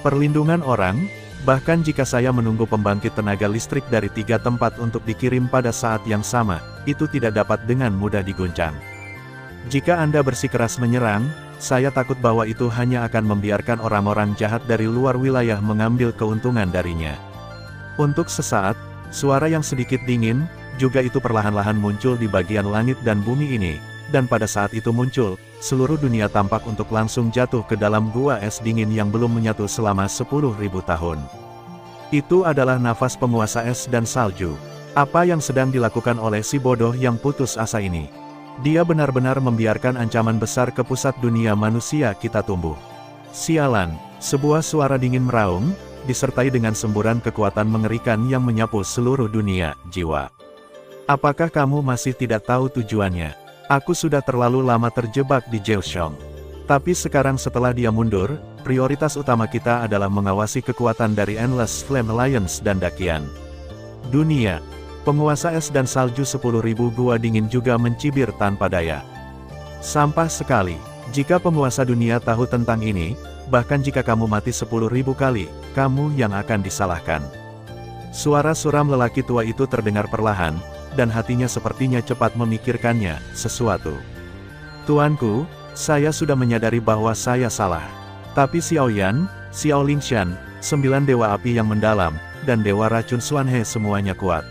Perlindungan orang, bahkan jika saya menunggu pembangkit tenaga listrik dari 3 tempat untuk dikirim pada saat yang sama, itu tidak dapat dengan mudah diguncang. Jika Anda bersikeras menyerang, saya takut bahwa itu hanya akan membiarkan orang-orang jahat dari luar wilayah mengambil keuntungan darinya. Untuk sesaat, suara yang sedikit dingin, juga itu perlahan-lahan muncul di bagian langit dan bumi ini, dan pada saat itu muncul, seluruh dunia tampak untuk langsung jatuh ke dalam gua es dingin yang belum menyatu selama 10.000 tahun. Itu adalah nafas penguasa es dan salju. Apa yang sedang dilakukan oleh si bodoh yang putus asa ini? Dia benar-benar membiarkan ancaman besar ke pusat dunia manusia kita tumbuh. Sialan, sebuah suara dingin meraung, disertai dengan semburan kekuatan mengerikan yang menyapu seluruh dunia, jiwa. Apakah kamu masih tidak tahu tujuannya? Aku sudah terlalu lama terjebak di Jiuxiong. Tapi sekarang setelah dia mundur, prioritas utama kita adalah mengawasi kekuatan dari Endless Flame Alliance dan Dakian. Dunia. Penguasa es dan salju 10.000 gua dingin juga mencibir tanpa daya. Sampah sekali. Jika penguasa dunia tahu tentang ini, bahkan jika kamu mati 10.000 kali, kamu yang akan disalahkan. Suara suram lelaki tua itu terdengar perlahan, dan hatinya sepertinya cepat memikirkannya sesuatu. Tuanku, saya sudah menyadari bahwa saya salah. Tapi Xiao Yan, Xiao Lingshan, 9 dewa api yang mendalam, dan dewa racun Xuanhe semuanya kuat.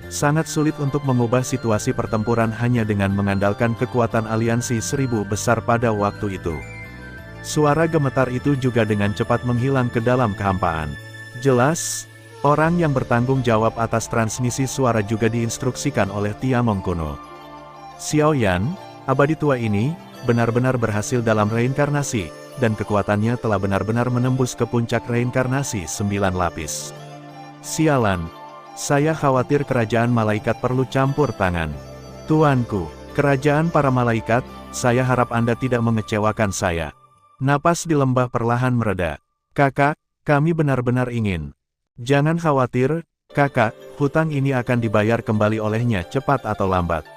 Sangat sulit untuk mengubah situasi pertempuran hanya dengan mengandalkan kekuatan aliansi 1000 besar pada waktu itu. Suara gemetar itu juga dengan cepat menghilang ke dalam kehampaan. Jelas, orang yang bertanggung jawab atas transmisi suara juga diinstruksikan oleh Tiamong kuno. Xiao Yan, abadi tua ini, benar-benar berhasil dalam reinkarnasi, dan kekuatannya telah benar-benar menembus ke puncak reinkarnasi 9 lapis. Sialan. Saya khawatir kerajaan malaikat perlu campur tangan. Tuanku, kerajaan para malaikat, saya harap Anda tidak mengecewakan saya. Napas di lembah perlahan mereda. Kakak, kami benar-benar ingin. Jangan khawatir, kakak, hutang ini akan dibayar kembali olehnya cepat atau lambat.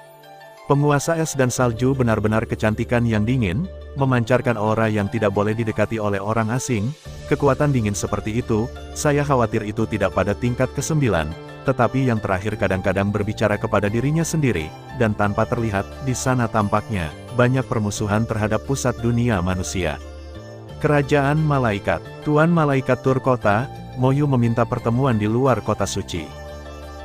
Penguasa es dan salju benar-benar kecantikan yang dingin, memancarkan aura yang tidak boleh didekati oleh orang asing. Kekuatan dingin seperti itu, saya khawatir itu tidak pada tingkat ke-9, tetapi yang terakhir kadang-kadang berbicara kepada dirinya sendiri, dan tanpa terlihat, di sana tampaknya banyak permusuhan terhadap pusat dunia manusia. Kerajaan Malaikat. Tuan Malaikat Tur Kota, Moyu meminta pertemuan di luar kota suci.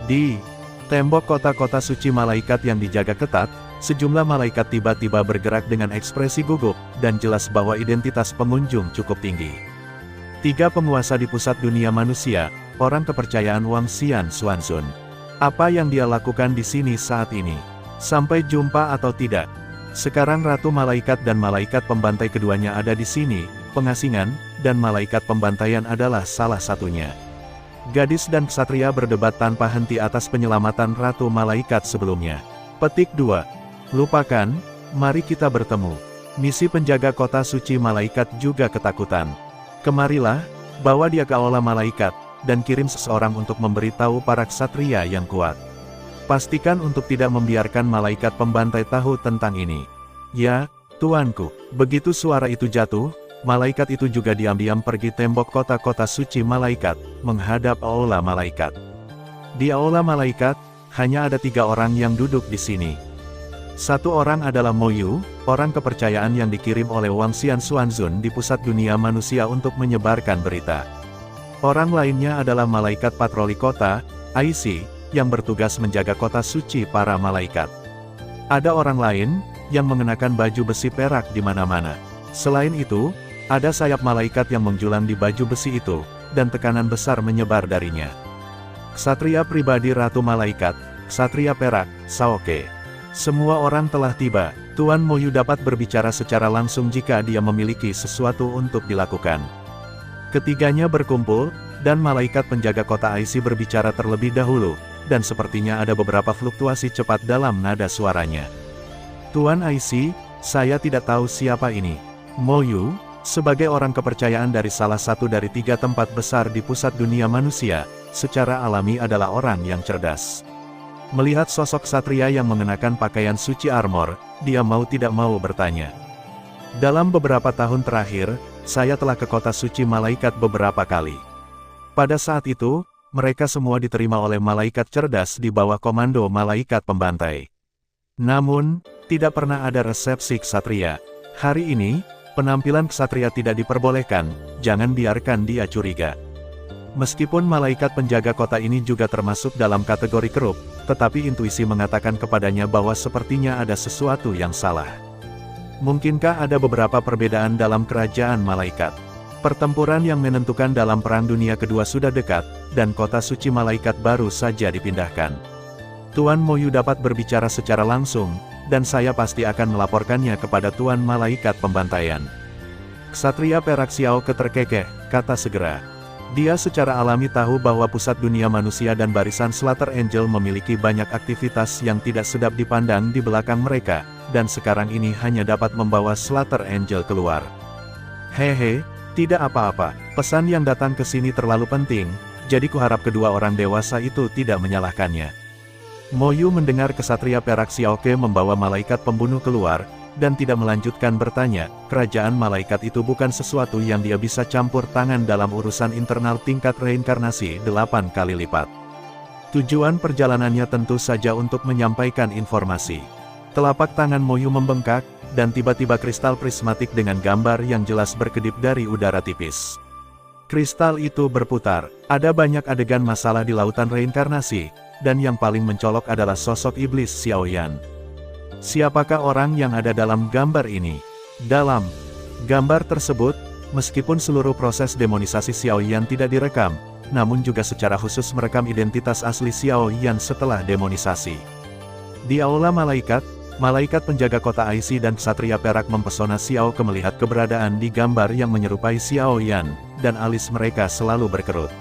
Di tembok kota-kota suci malaikat yang dijaga ketat, sejumlah malaikat tiba-tiba bergerak dengan ekspresi gugup, dan jelas bahwa identitas pengunjung cukup tinggi. 3 penguasa di pusat dunia manusia, orang kepercayaan Wang Xian Xuanzun. Apa yang dia lakukan di sini saat ini? Sampai jumpa atau tidak? Sekarang Ratu Malaikat dan Malaikat Pembantai keduanya ada di sini, pengasingan, dan Malaikat Pembantaian adalah salah satunya. Gadis dan ksatria berdebat tanpa henti atas penyelamatan Ratu Malaikat sebelumnya. Petik 2. Lupakan, mari kita bertemu. Misi penjaga kota suci malaikat juga ketakutan. Kemarilah, bawa dia ke aula malaikat, dan kirim seseorang untuk memberitahu para ksatria yang kuat. Pastikan untuk tidak membiarkan malaikat pembantai tahu tentang ini. Ya, tuanku. Begitu suara itu jatuh, malaikat itu juga diam-diam pergi tembok kota-kota suci malaikat, menghadap aula malaikat. Di aula malaikat, hanya ada 3 orang yang duduk di sini. Satu orang adalah Moyu, orang kepercayaan yang dikirim oleh Wang Xian Xuanzun di pusat dunia manusia untuk menyebarkan berita. Orang lainnya adalah malaikat patroli kota, Aishi, yang bertugas menjaga kota suci para malaikat. Ada orang lain, yang mengenakan baju besi perak di mana-mana. Selain itu, ada sayap malaikat yang menjulang di baju besi itu, dan tekanan besar menyebar darinya. Ksatria pribadi Ratu Malaikat, Ksatria Perak, Saoke. Semua orang telah tiba. Tuan Moyu dapat berbicara secara langsung jika dia memiliki sesuatu untuk dilakukan. Ketiganya berkumpul, dan malaikat penjaga kota Aishi berbicara terlebih dahulu, dan sepertinya ada beberapa fluktuasi cepat dalam nada suaranya. Tuan Aishi, saya tidak tahu siapa ini. Moyu, sebagai orang kepercayaan dari salah satu dari 3 tempat besar di pusat dunia manusia, secara alami adalah orang yang cerdas. Melihat sosok ksatria yang mengenakan pakaian suci armor, dia mau tidak mau bertanya. Dalam beberapa tahun terakhir, saya telah ke kota suci malaikat beberapa kali. Pada saat itu, mereka semua diterima oleh malaikat cerdas di bawah komando malaikat pembantai. Namun, tidak pernah ada resepsi ksatria. Hari ini, penampilan ksatria tidak diperbolehkan, jangan biarkan dia curiga. Meskipun malaikat penjaga kota ini juga termasuk dalam kategori kerup, tetapi intuisi mengatakan kepadanya bahwa sepertinya ada sesuatu yang salah. Mungkinkah ada beberapa perbedaan dalam kerajaan malaikat? Pertempuran yang menentukan dalam Perang Dunia Kedua sudah dekat, dan kota suci malaikat baru saja dipindahkan. Tuan Moyu dapat berbicara secara langsung, dan saya pasti akan melaporkannya kepada Tuan Malaikat Pembantaian. Ksatria Perak Xiao keterkekeh, kata segera. Dia secara alami tahu bahwa pusat dunia manusia dan barisan Slater Angel memiliki banyak aktivitas yang tidak sedap dipandang di belakang mereka, dan sekarang ini hanya dapat membawa Slater Angel keluar. Hehe, tidak apa-apa, pesan yang datang ke sini terlalu penting, jadi kuharap kedua orang dewasa itu tidak menyalahkannya. Moyu mendengar kesatria perak Xiaoke membawa malaikat pembunuh keluar, dan tidak melanjutkan bertanya. Kerajaan malaikat itu bukan sesuatu yang dia bisa campur tangan dalam urusan internal tingkat reinkarnasi 8 kali lipat. Tujuan perjalanannya tentu saja untuk menyampaikan informasi. Telapak tangan Moyu membengkak, dan tiba-tiba kristal prismatik dengan gambar yang jelas berkedip dari udara tipis. Kristal itu berputar, ada banyak adegan masalah di lautan reinkarnasi, dan yang paling mencolok adalah sosok iblis Xiaoyan. Siapakah orang yang ada dalam gambar ini? Dalam gambar tersebut, meskipun seluruh proses demonisasi Xiaoyan tidak direkam, namun juga secara khusus merekam identitas asli Xiaoyan setelah demonisasi. Di aula malaikat, malaikat penjaga kota Aishi dan ksatria perak mempesona Xiaoke melihat keberadaan di gambar yang menyerupai Xiaoyan, dan alis mereka selalu berkerut.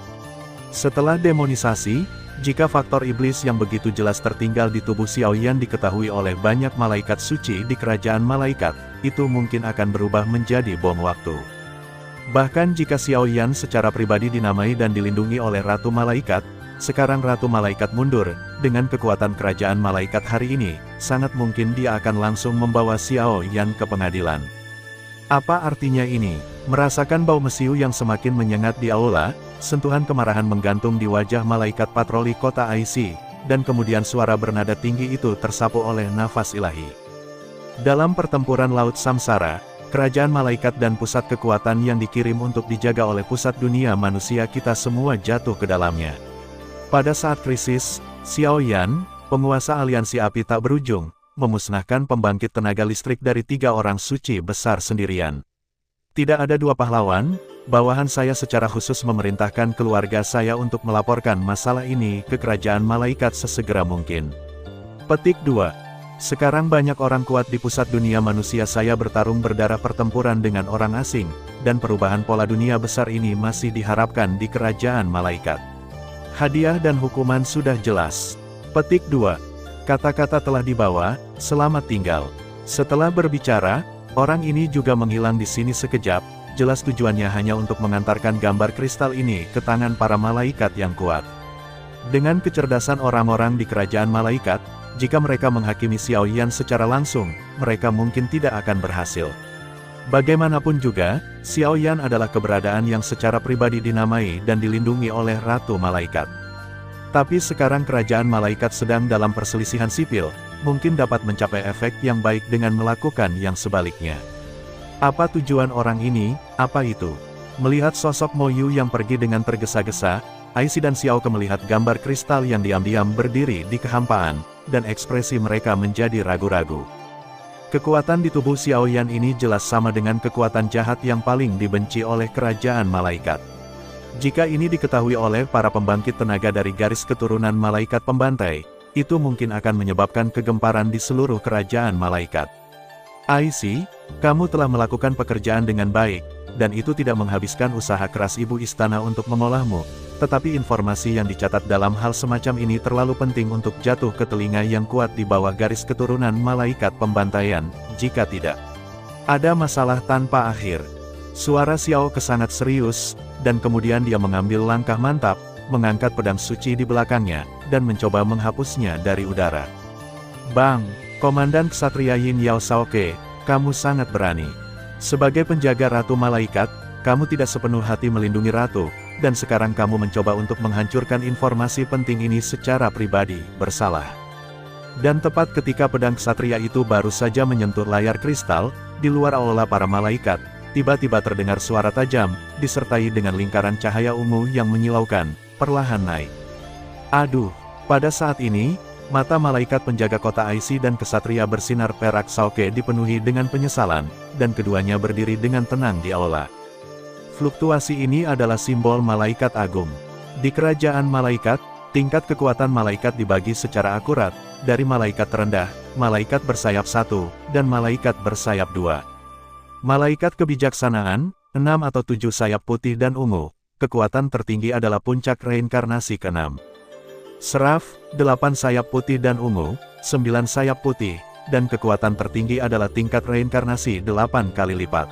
Setelah demonisasi, jika faktor iblis yang begitu jelas tertinggal di tubuh Xiaoyan diketahui oleh banyak malaikat suci di kerajaan malaikat, itu mungkin akan berubah menjadi bom waktu. Bahkan jika Xiaoyan secara pribadi dinamai dan dilindungi oleh Ratu Malaikat, sekarang Ratu Malaikat mundur, dengan kekuatan kerajaan malaikat hari ini, sangat mungkin dia akan langsung membawa Xiaoyan ke pengadilan. Apa artinya ini? Merasakan bau mesiu yang semakin menyengat di aula, sentuhan kemarahan menggantung di wajah malaikat patroli kota Aishi, dan kemudian suara bernada tinggi itu tersapu oleh nafas ilahi. Dalam pertempuran Laut Samsara, kerajaan malaikat dan pusat kekuatan yang dikirim untuk dijaga oleh pusat dunia manusia kita semua jatuh ke dalamnya. Pada saat krisis, Xiaoyan, penguasa aliansi api tak berujung, memusnahkan pembangkit tenaga listrik dari 3 orang suci besar sendirian. Tidak ada 2 pahlawan, bawahan saya secara khusus memerintahkan keluarga saya untuk melaporkan masalah ini ke kerajaan malaikat sesegera mungkin. Petik 2. Sekarang banyak orang kuat di pusat dunia manusia saya bertarung berdarah pertempuran dengan orang asing, dan perubahan pola dunia besar ini masih diharapkan di kerajaan malaikat. Hadiah dan hukuman sudah jelas. Petik 2. Kata-kata telah dibawa, selamat tinggal. Setelah berbicara, orang ini juga menghilang di sini sekejap, jelas tujuannya hanya untuk mengantarkan gambar kristal ini ke tangan para malaikat yang kuat. Dengan kecerdasan orang-orang di kerajaan malaikat, jika mereka menghakimi Xiaoyan secara langsung, mereka mungkin tidak akan berhasil. Bagaimanapun juga, Xiaoyan adalah keberadaan yang secara pribadi dinamai dan dilindungi oleh Ratu Malaikat. Tapi sekarang kerajaan malaikat sedang dalam perselisihan sipil, mungkin dapat mencapai efek yang baik dengan melakukan yang sebaliknya. Apa tujuan orang ini? Apa itu? Melihat sosok Moyu yang pergi dengan tergesa-gesa, Aishi dan Xiaoke melihat gambar kristal yang diam-diam berdiri di kehampaan, dan ekspresi mereka menjadi ragu-ragu. Kekuatan di tubuh Xiaoyan ini jelas sama dengan kekuatan jahat yang paling dibenci oleh kerajaan malaikat. Jika ini diketahui oleh para pembangkit tenaga dari garis keturunan malaikat pembantai, itu mungkin akan menyebabkan kegemparan di seluruh kerajaan malaikat. Aishi, kamu telah melakukan pekerjaan dengan baik, dan itu tidak menghabiskan usaha keras ibu istana untuk mengolahmu, tetapi informasi yang dicatat dalam hal semacam ini terlalu penting untuk jatuh ke telinga yang kuat di bawah garis keturunan malaikat pembantaian, jika tidak, ada masalah tanpa akhir. Suara Xiaoke sangat serius, dan kemudian dia mengambil langkah mantap, mengangkat pedang suci di belakangnya, dan mencoba menghapusnya dari udara. Bang! Komandan Ksatria Yin Yao Xiaoke, kamu sangat berani. Sebagai penjaga Ratu Malaikat, kamu tidak sepenuh hati melindungi Ratu, dan sekarang kamu mencoba untuk menghancurkan informasi penting ini secara pribadi, bersalah. Dan tepat ketika pedang ksatria itu baru saja menyentuh layar kristal, di luar aula para malaikat, tiba-tiba terdengar suara tajam, disertai dengan lingkaran cahaya ungu yang menyilaukan, perlahan naik. Aduh, pada saat ini, mata malaikat penjaga kota Aishi dan ksatria bersinar perak Xiaoke dipenuhi dengan penyesalan, dan keduanya berdiri dengan tenang di aula. Fluktuasi ini adalah simbol malaikat agung. Di kerajaan malaikat, tingkat kekuatan malaikat dibagi secara akurat, dari malaikat terendah, malaikat bersayap 1, dan malaikat bersayap 2. Malaikat kebijaksanaan, 6 atau 7 sayap putih dan ungu, kekuatan tertinggi adalah puncak reinkarnasi ke-6. Seraf, 8 sayap putih dan ungu, 9 sayap putih, dan kekuatan tertinggi adalah tingkat reinkarnasi 8 kali lipat.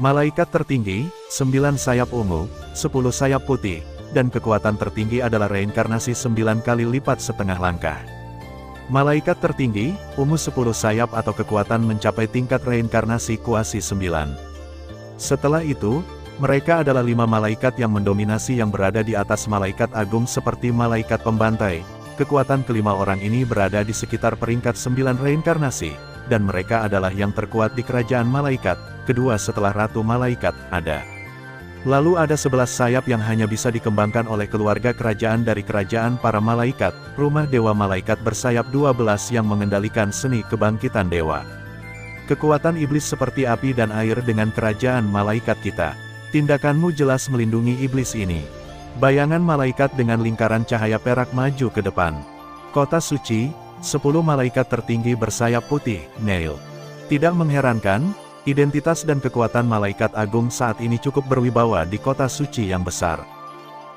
Malaikat tertinggi, 9 sayap ungu, 10 sayap putih, dan kekuatan tertinggi adalah reinkarnasi 9 kali lipat setengah langkah. Malaikat tertinggi, ungu 10 sayap atau kekuatan mencapai tingkat reinkarnasi kuasi 9. Setelah itu, mereka adalah 5 malaikat yang mendominasi yang berada di atas malaikat agung seperti malaikat pembantai. Kekuatan kelima orang ini berada di sekitar peringkat 9 reinkarnasi, dan mereka adalah yang terkuat di kerajaan malaikat, kedua setelah Ratu Malaikat, ada. Lalu ada 11 sayap yang hanya bisa dikembangkan oleh keluarga kerajaan dari kerajaan para malaikat, rumah dewa malaikat bersayap 12 yang mengendalikan seni kebangkitan dewa. Kekuatan iblis seperti api dan air dengan kerajaan malaikat kita. Tindakanmu jelas melindungi iblis ini. Bayangan malaikat dengan lingkaran cahaya perak maju ke depan. Kota suci, 10 malaikat tertinggi bersayap putih, Neil. Tidak mengherankan, identitas dan kekuatan malaikat agung saat ini cukup berwibawa di kota suci yang besar.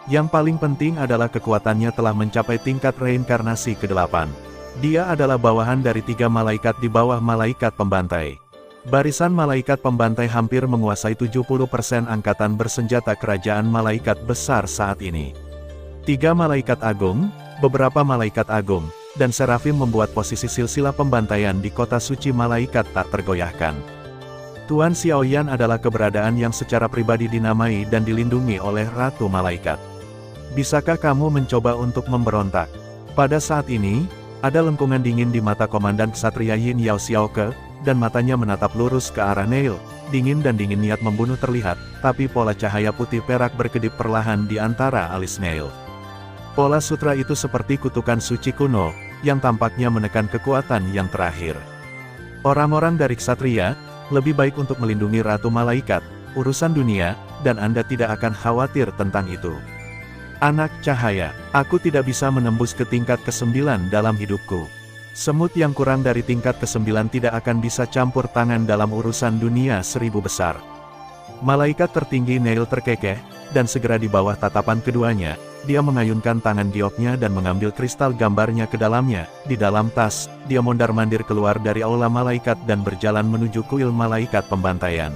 Yang paling penting adalah kekuatannya telah mencapai tingkat reinkarnasi ke-8. Dia adalah bawahan dari 3 malaikat di bawah malaikat pembantai. Barisan malaikat pembantai hampir menguasai 70% angkatan bersenjata kerajaan malaikat besar saat ini. 3 malaikat agung, beberapa malaikat agung, dan serafim membuat posisi silsilah pembantaian di kota suci malaikat tak tergoyahkan. Tuan Xiaoyan adalah keberadaan yang secara pribadi dinamai dan dilindungi oleh Ratu Malaikat. Bisakah kamu mencoba untuk memberontak? Pada saat ini, ada lengkungan dingin di mata Komandan Ksatria Yin Yao Xiaoke, dan matanya menatap lurus ke arah Neil. Dingin dan dingin niat membunuh terlihat, tapi pola cahaya putih perak berkedip perlahan di antara alis Neil. Pola sutra itu seperti kutukan suci kuno, yang tampaknya menekan kekuatan yang terakhir. Orang-orang dari Ksatria, lebih baik untuk melindungi Ratu Malaikat, urusan dunia, dan Anda tidak akan khawatir tentang itu. Anak cahaya, aku tidak bisa menembus ke tingkat ke-9 dalam hidupku. Semut yang kurang dari tingkat ke-9 tidak akan bisa campur tangan dalam urusan dunia 1000 besar. Malaikat tertinggi Neil terkekeh, dan segera di bawah tatapan keduanya, dia mengayunkan tangan gioknya dan mengambil kristal gambarnya ke dalamnya. Di dalam tas, dia mondar-mandir keluar dari aula malaikat dan berjalan menuju kuil malaikat pembantaian.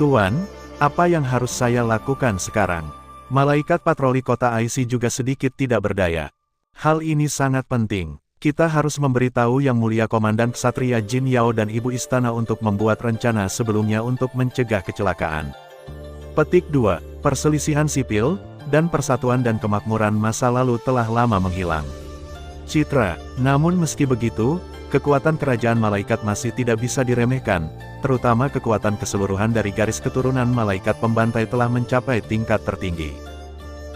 Tuan, apa yang harus saya lakukan sekarang? Malaikat patroli kota IC juga sedikit tidak berdaya. Hal ini sangat penting. Kita harus memberitahu Yang Mulia Komandan Ksatria Jin Yao dan Ibu Istana untuk membuat rencana sebelumnya untuk mencegah kecelakaan. Petik 2. Perselisihan sipil, dan persatuan dan kemakmuran masa lalu telah lama menghilang. Citra, namun meski begitu, kekuatan kerajaan malaikat masih tidak bisa diremehkan, terutama kekuatan keseluruhan dari garis keturunan malaikat pembantai telah mencapai tingkat tertinggi.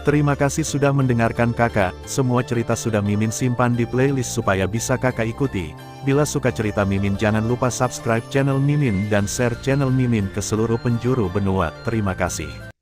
Terima kasih sudah mendengarkan kakak, semua cerita sudah Mimin simpan di playlist supaya bisa kakak ikuti. Bila suka cerita Mimin jangan lupa subscribe channel Mimin dan share channel Mimin ke seluruh penjuru benua. Terima kasih.